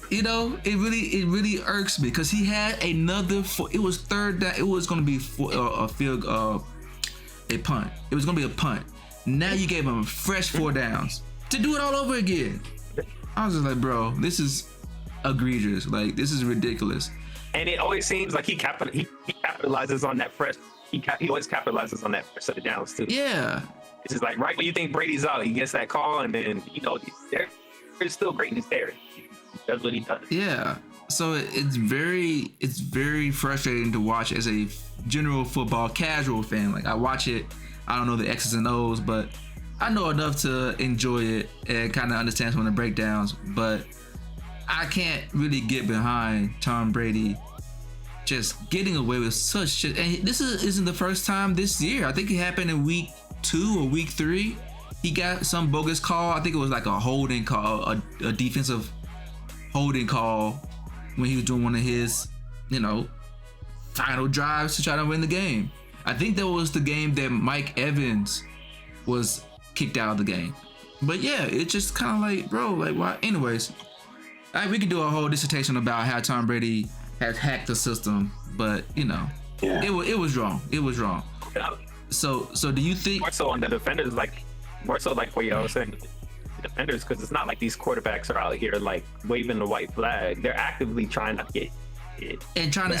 it really irks me because he had another. It was third down. It was going to be a punt. It was going to be a punt. Now you gave him fresh 4 downs to do it all over again. I was just like, bro, this is egregious. Like, this is ridiculous. And it always seems like he capitalizes on that fresh. He always capitalizes on that fresh set of downs too. Yeah. It's just like right when you think Brady's out, he gets that call, and then there's still greatness there. That's what he does. Yeah. So it's very frustrating to watch as a general football casual fan. Like, I watch it, I don't know the X's and O's, but I know enough to enjoy it and kind of understand some of the breakdowns. But I can't really get behind Tom Brady just getting away with such shit. And this isn't the first time this year. I think it happened in week 2 or week 3. He got some bogus call. I think it was like a holding call, a defensive holding call when he was doing one of his, final drives to try to win the game. I think that was the game that Mike Evans was kicked out of the game. But yeah, it's just kind of like, bro, like, why? Anyways, we could do a whole dissertation about how Tom Brady has hacked the system, but it was wrong. It was wrong. So do you think more so on the defenders, more so like what y'all was saying, the defenders, because it's not like these quarterbacks are out here like waving the white flag. They're actively trying to get it and trying to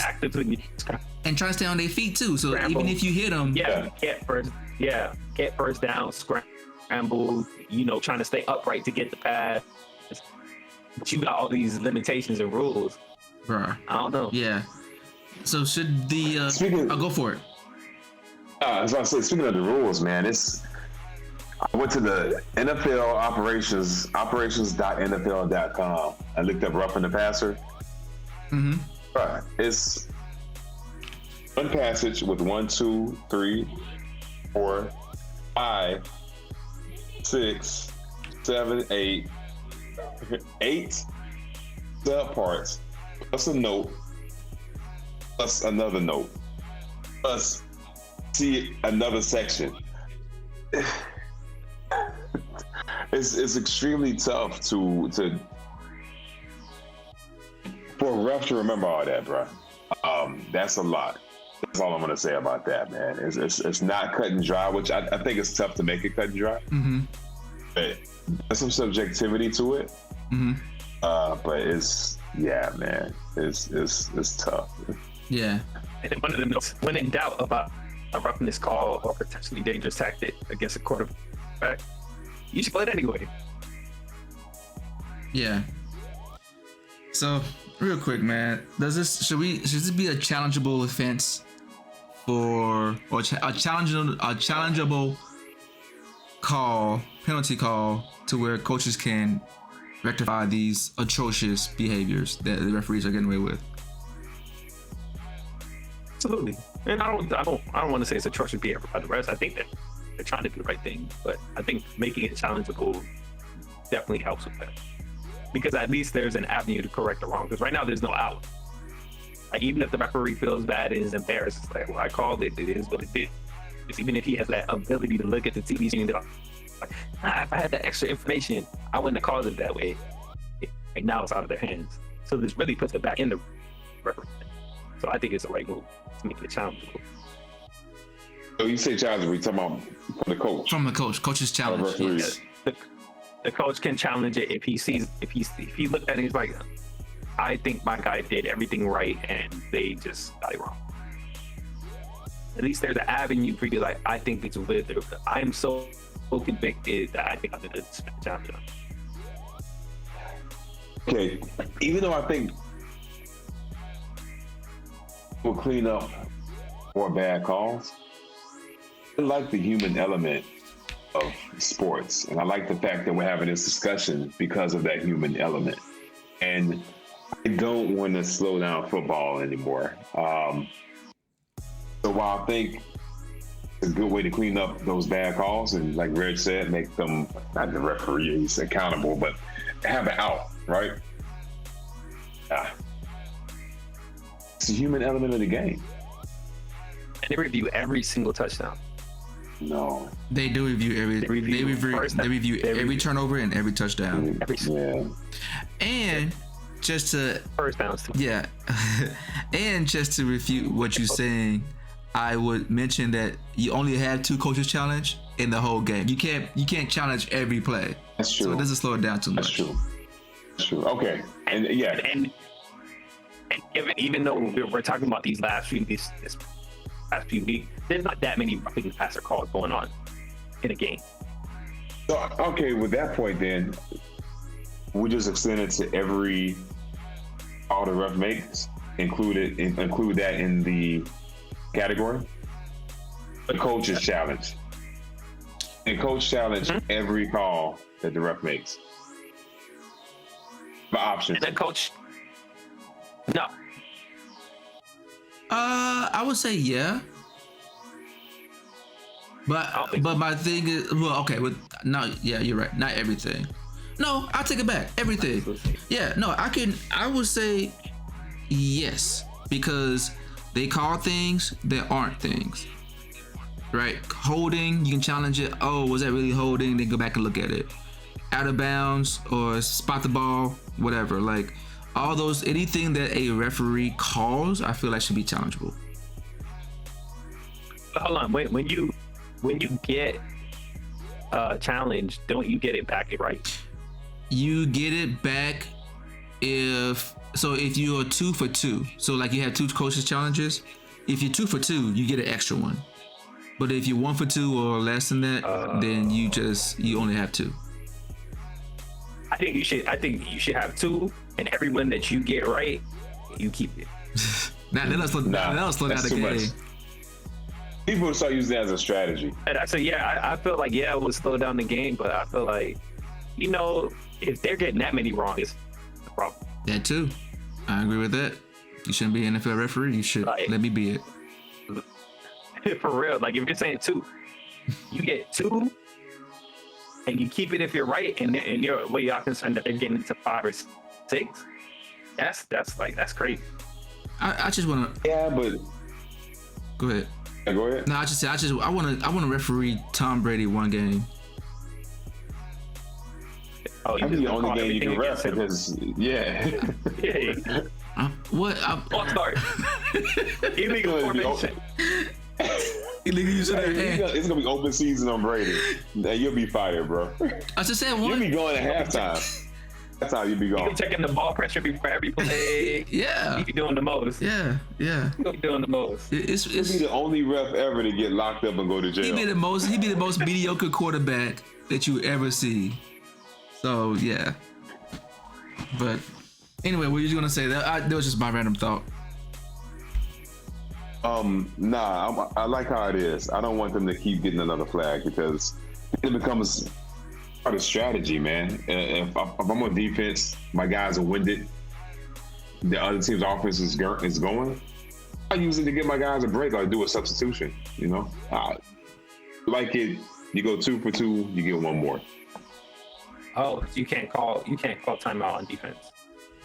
stay on their feet too. So scramble. Even if you hit them, get first down, scramble, trying to stay upright to get the pass. But you got all these limitations and rules, bro. I don't know. Yeah. So should the I'll go for it. As I said, speaking of the rules, man, I went to the NFL operations.nfl.com. I looked up roughing the passer. Mm-hmm. Right. It's one passage with 1, 2, 3, 4, 5, 6, 7, 8 subparts, plus a note, plus another note, plus another section. It's extremely tough to for a ref to remember all that, bro. That's a lot. That's all I'm gonna say about that, man. It's not cut and dry, which I think it's tough to make it cut and dry. Mm-hmm. But there's some subjectivity to it. Mm-hmm. But it's tough. Yeah. And one of the notes, when in doubt about a roughness call or potentially dangerous tactic against a quarterback, you should play it anyway. Yeah. So, real quick, man, should this be a challengeable offense a challengeable penalty call to where coaches can rectify these atrocious behaviors that the referees are getting away with? Absolutely. And I don't want to say it's atrocious behavior by the refs. I think that they're trying to do the right thing, but I think making it challengeable definitely helps with that. Because at least there's an avenue to correct the wrong. Because right now there's no out. Like, even if the referee feels bad and is embarrassed, it's like, well, I called it. It is what it is. It's even if he has that ability to look at the TV screen and be like, if I had that extra information, I wouldn't have called it that way. Like, now it's out of their hands. So this really puts it back in the referee. So I think it's the right move to make it challengeable. So you say challenge, we talking about from the coach. From the coach's challenge. Yes. The coach can challenge it if he sees, if he looked at it, he's like, I think my guy did everything right and they just got it wrong. At least there's an avenue for you, like, I think it's with it. I'm so convicted that I think I'm going to challenge him. Okay, even though I think we'll clean up more bad calls, I like the human element of sports, and I like the fact that we're having this discussion because of that human element. And I don't want to slow down football anymore. So while I think it's a good way to clean up those bad calls, and like Reg said, make them, not the referees accountable, but have an out, right? It's a human element of the game. And they review every single touchdown. No. They do review every turnover and every touchdown. Yeah. And just to first downs. Yeah. And just to refute what you're saying, I would mention that you only have 2 coaches challenge in the whole game. You can't challenge every play. That's true. So it doesn't slow it down too much. That's true. Okay. And yeah. And even though we're talking about these last few weeks, there's not that many roughing the passer calls going on in a game. So, okay, with that point then, we just extend it to all the ref makes, include that in the category. The coach's challenge. And coach challenge every call that the ref makes. The options. And then coach, no. I would say yeah. But my thing is, well, okay, yeah, you're right. Not everything. No, I'll take it back. Everything. Yeah, no, I would say yes, because they call things that aren't things. Right? Holding, you can challenge it. Oh, was that really holding? Then go back and look at it. Out of bounds or spot the ball, whatever. Like all those, anything that a referee calls, I feel like should be challengeable. Hold on, wait. When you get challenged, don't you get it back right? You get it back if you are 2 for 2. So like you have 2 coaches challenges. If you're 2 for 2, you get an extra one. But if you're 1 for 2 or less than that, then you only have 2. I think you should have 2, and every one that you get right, you keep it. That'll slow down the game. People will start using that as a strategy. And I say, I feel like it would slow down the game, but I feel like, if they're getting that many wrong, it's a problem. That too. I agree with that. You shouldn't be an NFL referee. You should let me be it. For real, like if you're saying 2, you get 2, and you keep it if you're right, and you're way y'all concerned that they're getting into 5 or 6. That's crazy. I just want to. Yeah, but go ahead. Yeah, go ahead. No, I want to referee Tom Brady one game. Oh, that'd be the only game you can ref because what? Sorry. Illegal formation. Illegal use of their hand. It's gonna be open season on Brady. You'll be fired, bro. I just said one. You'll be going at halftime. That's how you be going. You be checking the ball pressure before every play. Yeah. You be doing the most. Yeah. You be doing the most. He'll be the only ref ever to get locked up and go to jail. He'd be the most mediocre quarterback that you ever see. So yeah. But anyway, what were you gonna say? That was just my random thought. Nah, I like how it is. I don't want them to keep getting another flag because it becomes part of strategy, man. If I'm on defense, my guys are winded. The other team's offense is going. I use it to give my guys a break or do a substitution. Like it. You go 2 for 2, you get 1 more. Oh, you can't call timeout on defense.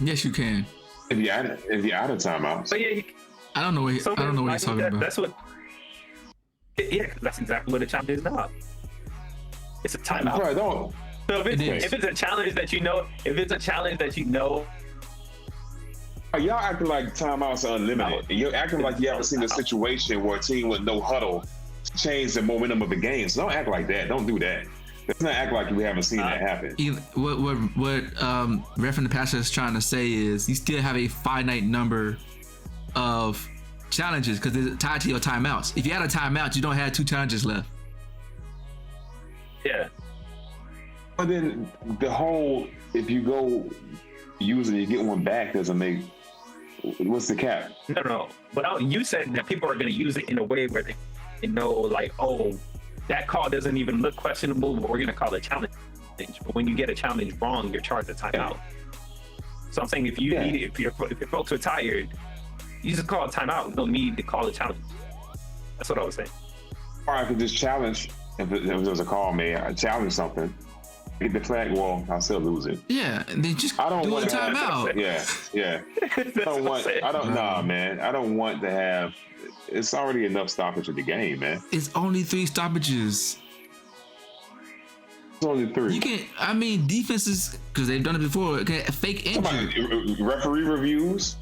Yes, you can. If you're out of timeout. So yeah. I don't know what he's talking about. That's what. Yeah, that's exactly what a challenge is now. It's a timeout. Right, don't. So if it's a challenge that you know, Y'all acting like timeouts are unlimited. And you're acting like you haven't seen a situation where a team with no huddle change the momentum of the game. So don't act like that. Don't do that. Let's not act like we haven't seen that happen. What Ref and the Passer is trying to say is you still have a finite number of challenges because it's tied to your timeouts. If you had a timeout, you don't have 2 challenges left. Yeah. But then the whole, if you go use it, you get one back, doesn't make, what's the cap? No. But you said that people are going to use it in a way where they know, like, oh, that call doesn't even look questionable, but we're going to call it challenge. But when you get a challenge wrong, you're charged a timeout. So I'm saying if your folks are tired, you just call a timeout. No need to call a challenge. That's what I was saying. Or I could just challenge, if there was a call made, I challenge something, get the flag, well, I'll still lose it. Yeah, and they just do a timeout. Yeah. I don't want to have, it's already enough stoppage of the game, man. It's only 3 stoppages. It's only 3. You can, defenses, because they've done it before, fake injury. Referee reviews.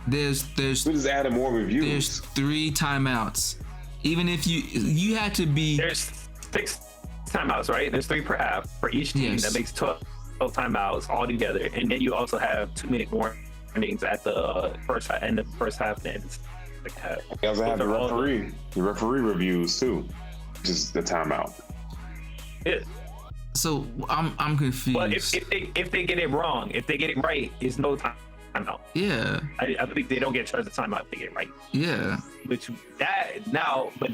There's we just added more reviews. There's 3 timeouts. Even if you had to be. There's 6 timeouts, right? There's 3 per half for each team. Yes. That makes 12 timeouts all together, and then you also have 2-minute warnings at the end of the first half and the second half. You also have the referee reviews too, which is the timeout. Yeah. So I'm confused. But if they get it wrong, if they get it right, it's no timeout. Yeah. I believe they don't get charged a timeout if they get it right. Yeah. But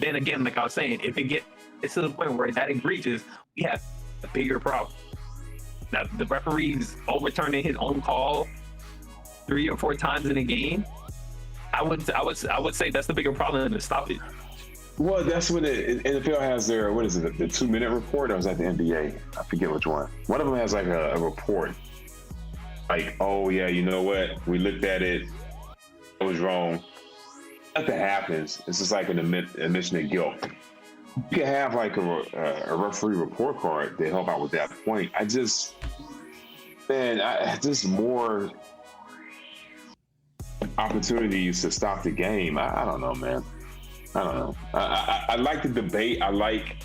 then again, like I was saying, if it gets to the point where that egregious, we have a bigger problem. Now the referee's overturning his own call 3 or 4 times in a game. I would say that's the bigger problem than the stoppage. Well, that's when the NFL has their, what is it, the 2-minute report, or was that the NBA? I forget which one. One of them has like a report. Like, oh yeah, you know what? We looked at it. It was wrong. Nothing happens. It's just like an admission of guilt. You can have like a referee report card to help out with that point. Just more opportunities to stop the game. I don't know, man. I don't know. I like the debate. I like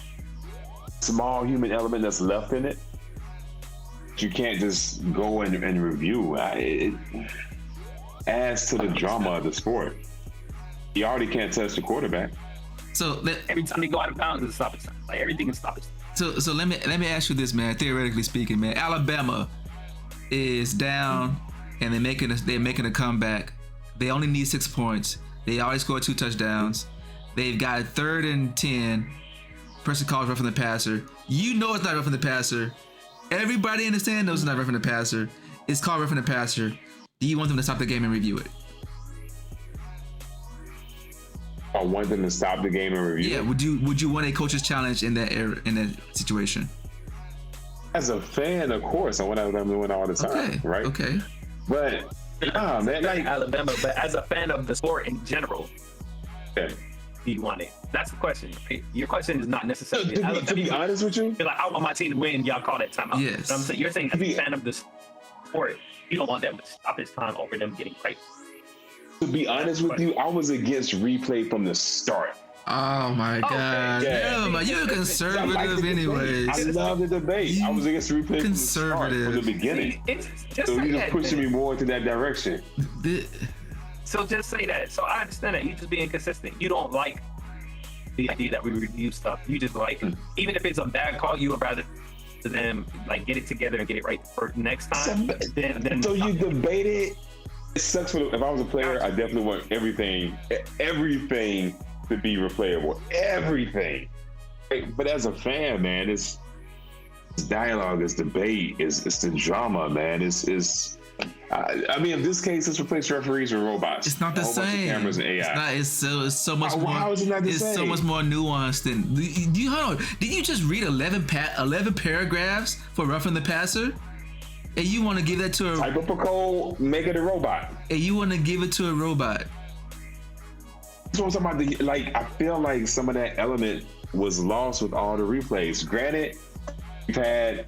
small human element that's left in it. You can't just go and review. It adds to the drama of the sport. You already can't touch the quarterback. So every time they go out of bounds, it's stoppage. Like everything is stoppage. So let me ask you this, man. Theoretically speaking, man, Alabama is down and they're making a comeback. They only need 6 points. They already scored 2 touchdowns. They've got 3rd and 10. Person calls roughing the passer. You know it's not roughing the passer. Everybody in the stand knows it's not roughing the passer. It's called roughing the passer. Do you want them to stop the game and review it? I want them to stop the game and review. Yeah. Would you want a coach's challenge in that situation? As a fan, of course, I want them to win all the time, right? Okay. But man, like Alabama. But as a fan of the sport in general, yeah. Do you want it? That's the question. Right? Your question is not necessarily. To be honest with you, you're like, I want my team to win. Y'all call that timeout. Yes. So you're saying as a fan of the sport, you don't want them to stop his time over them getting right. To be honest with you, I was against replay from the start. Oh my God! Yeah, man, you're a conservative, anyways. I love the debate. I was against replay from the start, from the beginning. So you're just pushing me more into that direction. So just say that. So I understand that you're just being consistent. You don't like the idea that we review stuff. You just like, even if it's a bad call, you would rather them like get it together and get it right for next time. So you debate it. It sucks if I was a player, I definitely want everything to be replayable. Everything. But as a fan, man, it's dialogue, it's debate, it's the drama, man. I mean, in this case, let's replace referees with robots. It's not the same. Cameras and AI. It's so much more. How is it not the same? It's so much more nuanced than. Hold on. Did you just read 11 paragraphs for roughing the passer? And you want to give that to a type up a code, make it a robot. And you want to give it to a robot. That's what I'm talking about. Like, I feel like some of that element was lost with all the replays. Granted, we've had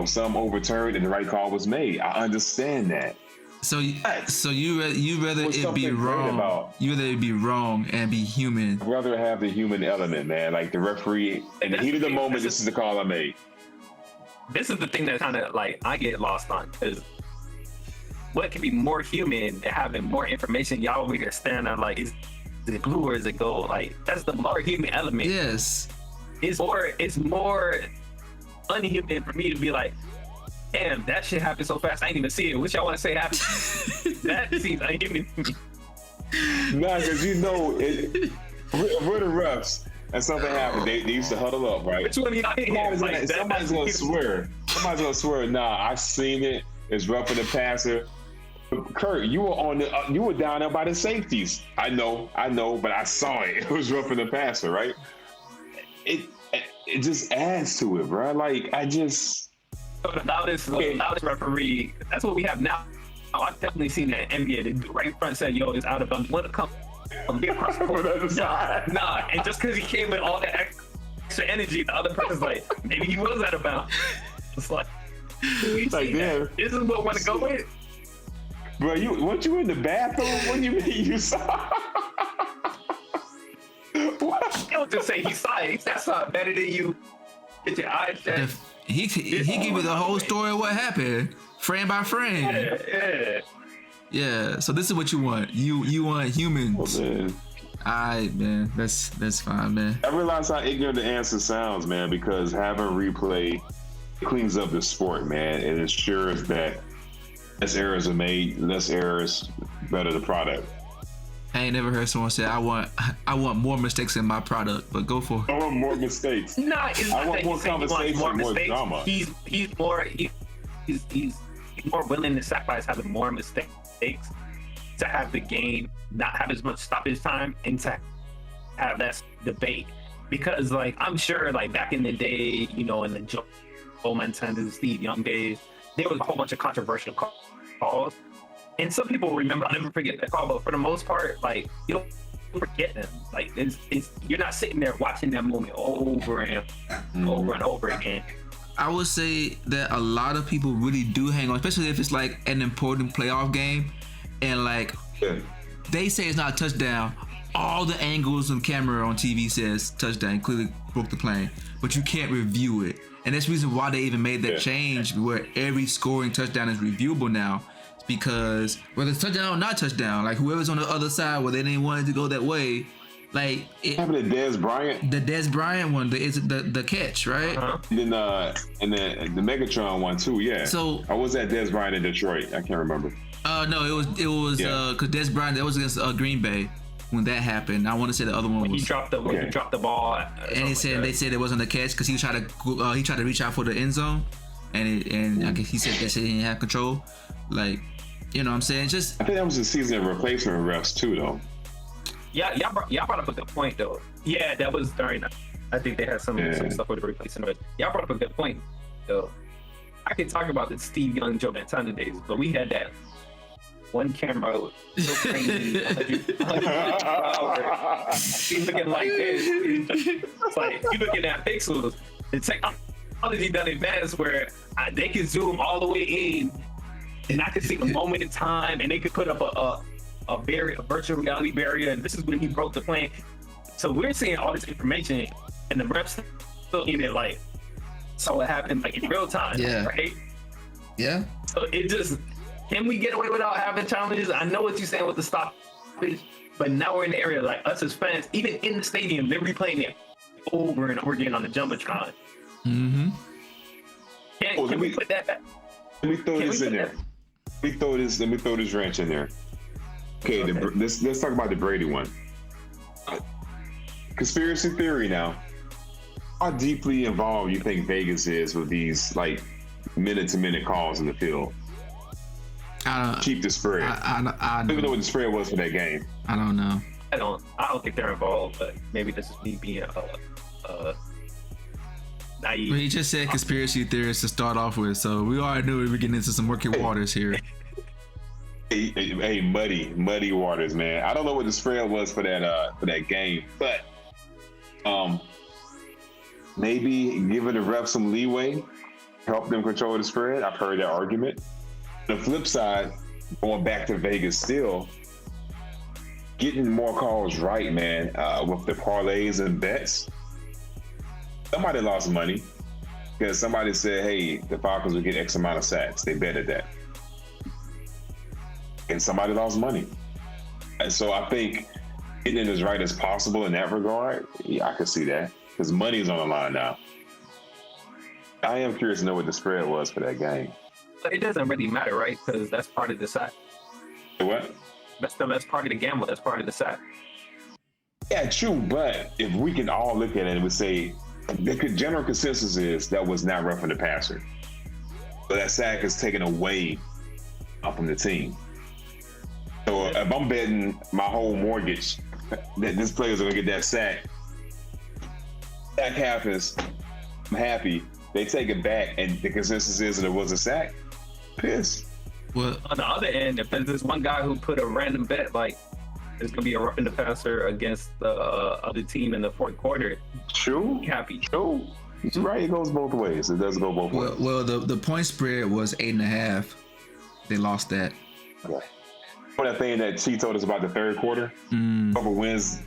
some overturned and the right call was made. I understand that. So you rather What's it be something great wrong? about- You rather it be wrong and be human? I'd rather have the human element, man. Like the referee, in the heat of the moment, this is the call I made. This is the thing that kind of like I get lost on, because what can be more human and having more information? Y'all over here staring at like, is it blue or is it gold? Like that's the more human element. Yes. It's more unhuman for me to be like, damn, that shit happened so fast I ain't even see it. What y'all want to say happened? That seems unhuman to me. Nah, because we're the refs, and something happened. They used to huddle up, right? Which one of y'all Somebody's gonna swear. Somebody's gonna swear. Nah, I seen it. It's roughing the passer. Kurt, you were down there by the safeties. I know, but I saw it. It was roughing the passer, right? It just adds to it, bro. Like the loudest referee. That's what we have now. I've definitely seen that NBA. The dude right in front said, "Yo, it's out of bounds. Let it come be across the board." Nah. And just because he came with all that extra energy, the other person's like, maybe he was out of bounds. It's like damn. This is what I want to go with. Bro, weren't you in the bathroom? What do you mean you saw? What? Don't just say he saw it. That saw it better than you. Get your eyes checked. He give you the whole story of what happened, frame by frame. Yeah. So this is what you want. You want humans. Oh, man. Alright, man. That's fine, man. I realize how ignorant the answer sounds, man, because having replay cleans up the sport, man. It ensures that less errors are made, less errors, better the product. I ain't never heard someone say I want more mistakes in my product, but go for it. I want more mistakes. Nah, it's I not want that more he's saying he wants conversation, more more mistakes. drama. He's more willing to sacrifice having more mistakes to have the game not have as much stoppage time and to have that debate. Because like I'm sure like back in the day, in the Joe Montana, Steve Young days, there was a whole bunch of controversial calls. And some people remember, I'll never forget that call, but for the most part, like, you don't forget them. Like, you're not sitting there watching that moment over and over again. I would say that a lot of people really do hang on, especially if it's like an important playoff game, and like they say it's not a touchdown. All the angles on camera on TV says touchdown, clearly broke the plane, but you can't review it. And that's the reason why they even made that change where every scoring touchdown is reviewable now. Because whether it's touchdown or not touchdown, like whoever's on the other side where they didn't want it to go that way, like it happened to Dez Bryant. The Dez Bryant one, the catch, right? Then and then the Megatron one too, yeah. So I was at Dez Bryant in Detroit. I can't remember. No, it was because Dez Bryant, that was against Green Bay when that happened. I want to say the other one was he dropped the ball, and they said it wasn't a catch because he tried to reach out for the end zone, and I guess he said he didn't have control, like. You know what I'm saying? Just I think that was the season of replacement refs too, though. Yeah, y'all brought up a good point though. Yeah, that was during. I think they had some stuff with the replacement. Y'all brought up a good point though. I can talk about the Steve Young, Joe Montana days, but we had that one camera so crazy, 100 He's looking like this. It's like you looking at pixels. The technology done advanced where they can zoom all the way in. And I could see the moment in time, and they could put up a virtual reality barrier, and this is when he broke the plane. So we're seeing all this information, and the reps still in it like saw what happened like in real time, right? Yeah. So it just can we get away without having challenges? I know what you're saying with the stoppage, but now we're in the area like us as fans, even in the stadium, they're replaying it over and over again on the jumbotron. Mm-hmm. Can we put that back? Let me throw this in there. Let me throw this wrench in there. Okay, let's talk about the Brady one. Conspiracy theory now. How deeply involved you think Vegas is with these like minute-to-minute calls in the field? Keep the spread. I don't even know what the spread was for that game. I don't know. I don't think they're involved, but maybe this is me being naive. Well, he just said conspiracy theorists to start off with, so we already knew we were getting into some murky waters here. Hey, muddy waters, man. I don't know what the spread was for that game, but maybe giving the ref some leeway help them control the spread. I've heard that argument. The flip side, going back to Vegas still, getting more calls right, man, with the parlays and bets. Somebody lost money because somebody said, hey, the Falcons will get X amount of sacks. They betted that. And somebody lost money. And so I think getting it as right as possible in that regard, yeah, I could see that because money is on the line now. I am curious to know what the spread was for that game. It doesn't really matter, right? Because that's part of the sack. What? That's part of the gamble. That's part of the sack. Yeah, true. But if we can all look at it and we say the general consensus is that was not roughing the passer. So that sack is taken away from the team. So if I'm betting my whole mortgage that this player's gonna get that sack happens, I'm happy. They take it back, and the consensus is that it was a sack. Pissed. Well, on the other end, if there's this one guy who put a random bet like there's gonna be a roughing the passer against the other team in the fourth quarter, true, happy. True. You're right. It goes both ways. It does go both ways. Well, the point spread was 8.5. They lost that. Okay. For that thing that T told us about the third quarter, whoever wins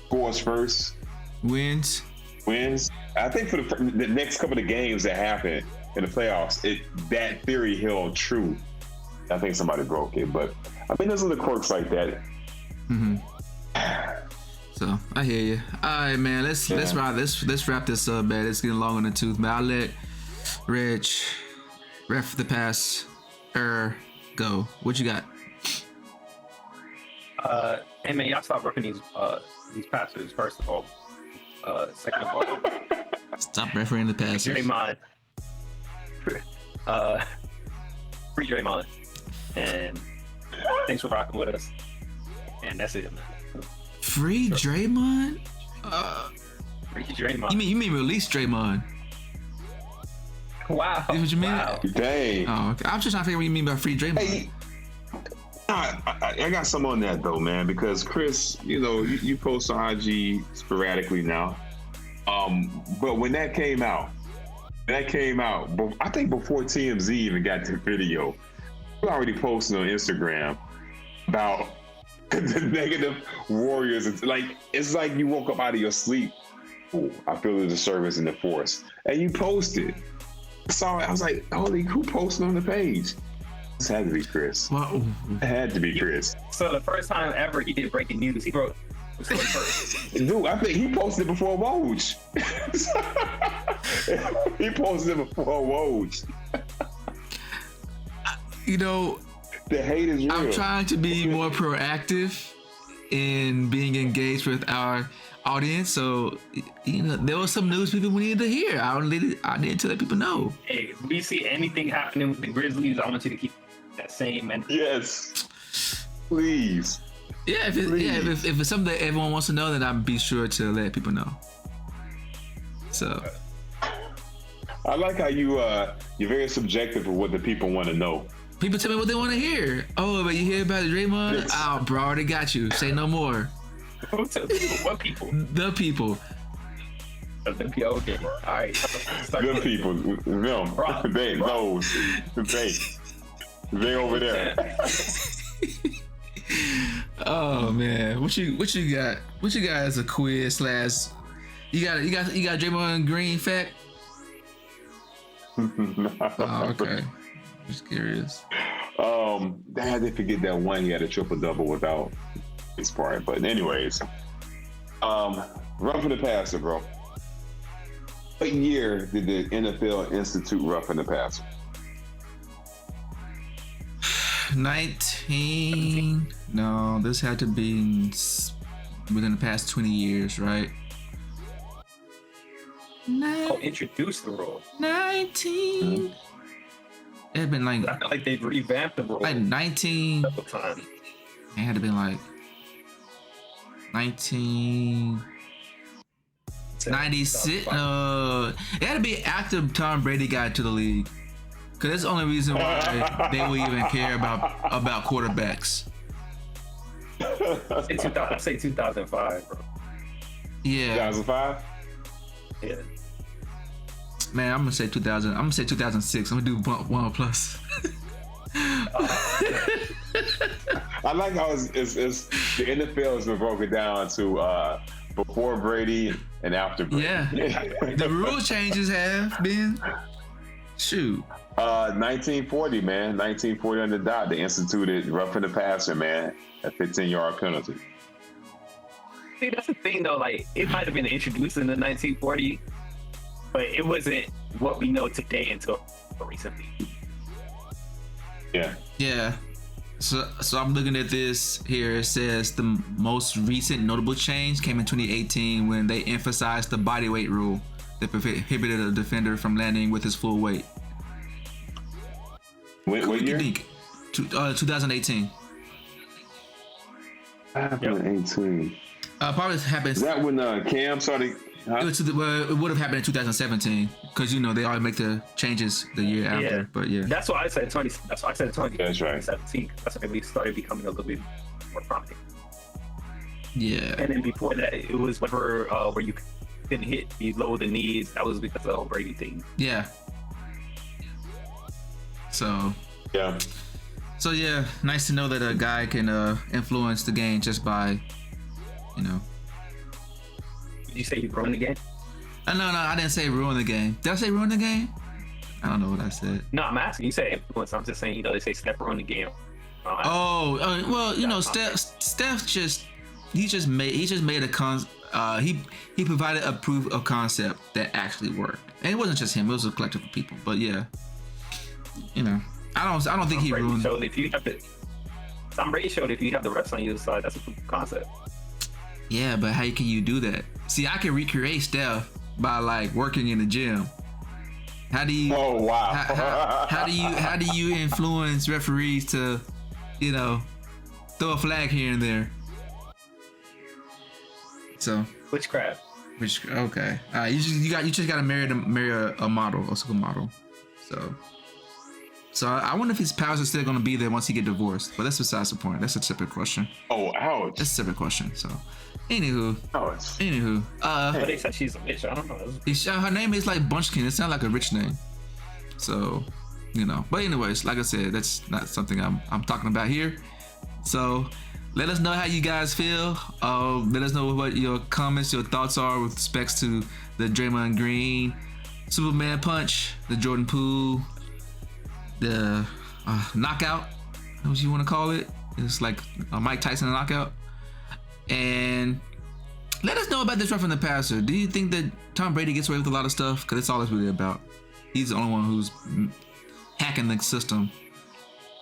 scores first. Wins. I think for the next couple of games that happen in the playoffs, that theory held true. I think somebody broke it, but I mean, there's other quirks like that. Mm-hmm. So I hear you. All right, man. Let's wrap this up, man. It's getting long in the tooth, man. I'll let Rich ref the pass go. What you got? Hey man, y'all stop ripping these passers. First of all, second of all, stop refereeing the passes. Draymond, free Draymond, and thanks for rocking with us. And that's it, man. Free Draymond? Free Draymond. You mean release Draymond? Wow. Is what you mean? Wow. Dang. Oh, okay. I'm just trying to figure out what you mean by free Draymond. Hey, I got some on that though, man, because Chris, you post on IG sporadically now. But when that came out, I think before TMZ even got the video, we already posted on Instagram about the negative Warriors. It's like you woke up out of your sleep. Ooh, I feel the disturbance in the force, and you posted. I saw it. I was like, holy, who posted on the page? This had to be Chris. Well, it had to be Chris. So the first time ever he did breaking news, he wrote first. Dude, I think he posted before Woj. He posted before Woj. The hate is real. I'm trying to be more proactive in being engaged with our audience. So, there was some news people needed to hear. I needed to let people know. Hey, if we see anything happening with the Grizzlies, I want you to keep that same mentality. Yes, please. Yeah, if it's something that everyone wants to know, then I'll be sure to let people know. So, I like how you're very subjective of what the people want to know. People tell me what they want to hear. Oh, but you hear about Draymond? Yes. Oh, bro, I already got you. Say no more. What people? The people. Okay, all right. The people, them, they, those, they over there. Oh man, what you got? What you got as a quiz slash? You got Draymond Green fact? Oh, okay. Just curious. I had to forget that one. He had a triple-double without his part. But anyways, roughing the passer, bro. What year did the NFL institute roughing the passer? 19. No, this had to be within the past 20 years, right? Introduce the rule. 19. It had been like. I feel like they've revamped the rule. Like 19. At the time. It had to be like 19. 96. It had to be after Tom Brady got to the league. Cause that's the only reason why they would even care about quarterbacks. Say 2005, bro. Yeah. 2005? Yeah. Man, I'm gonna say 2000. I'm gonna say 2006. I'm gonna do one plus. I like how it's the NFL has been broken down to before Brady and after Brady. Yeah, the rule changes have been. Shoot. 1940, man. 1940 on the dot. They instituted roughing the passer, man. A 15-yard penalty. See, that's the thing, though. Like, it might have been introduced in the 1940s, but it wasn't what we know today until recently. Yeah. Yeah. So I'm looking at this here. It says the most recent notable change came in 2018 when they emphasized the body weight rule that prohibited a defender from landing with his full weight. What year? 2018. 2018. Probably happened. Is that when Cam started? Huh? It would have happened in 2017 because they always make the changes the year after. Yeah. But yeah, That's why I said 20. That's why I said 20. That's right. 17. That's when we started becoming a little bit more prominent. yeah, And then before that, it was where you couldn't hit below the knees. That was because of the whole Brady thing. yeah. So Yeah. yeah, nice to know that a guy can influence the game just by, Did you say you ruined the game? No, I didn't say ruin the game. Did I say ruin the game? I don't know what I said. No, I'm asking. You said influence. I'm just saying. They say Steph ruined the game. Well, Steph just made a he provided a proof of concept that actually worked, and it wasn't just him; it was a collective of people. But yeah, I don't think he ruined. Showed if you have Tom Brady showed if you have the refs on your side, that's a proof of concept. Yeah, but how can you do that? See, I can recreate Steph by like working in the gym. How do you? Oh wow! How do you influence referees to, throw a flag here and there? So Witchcraft. Okay. You just gotta marry a model, a single model. So I wonder if his powers are still gonna be there once he get divorced. But that's besides the point. That's a separate question. Oh, ouch! That's a separate question. So, anywho. Ouch. But they said she's a bitch. I don't know. Her name is like Bunchkin. It sounds like a rich name. So, But anyways, like I said, that's not something I'm talking about here. So, let us know how you guys feel. Let us know what your comments, your thoughts are with respects to the Draymond Green Superman punch, the Jordan Poole, the knockout, what you want to call it. It's like a Mike Tyson knockout. And let us know about this roughing the passer. Do you think that Tom Brady gets away with a lot of stuff? Because that's all it's really about. He's the only one who's hacking the system.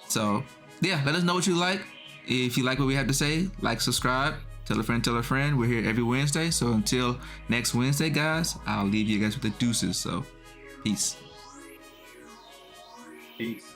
So, yeah, let us know what you like. If you like what we have to say, like, subscribe, tell a friend. We're here every Wednesday. So until next Wednesday, guys, I'll leave you guys with the deuces. So, peace. Peace.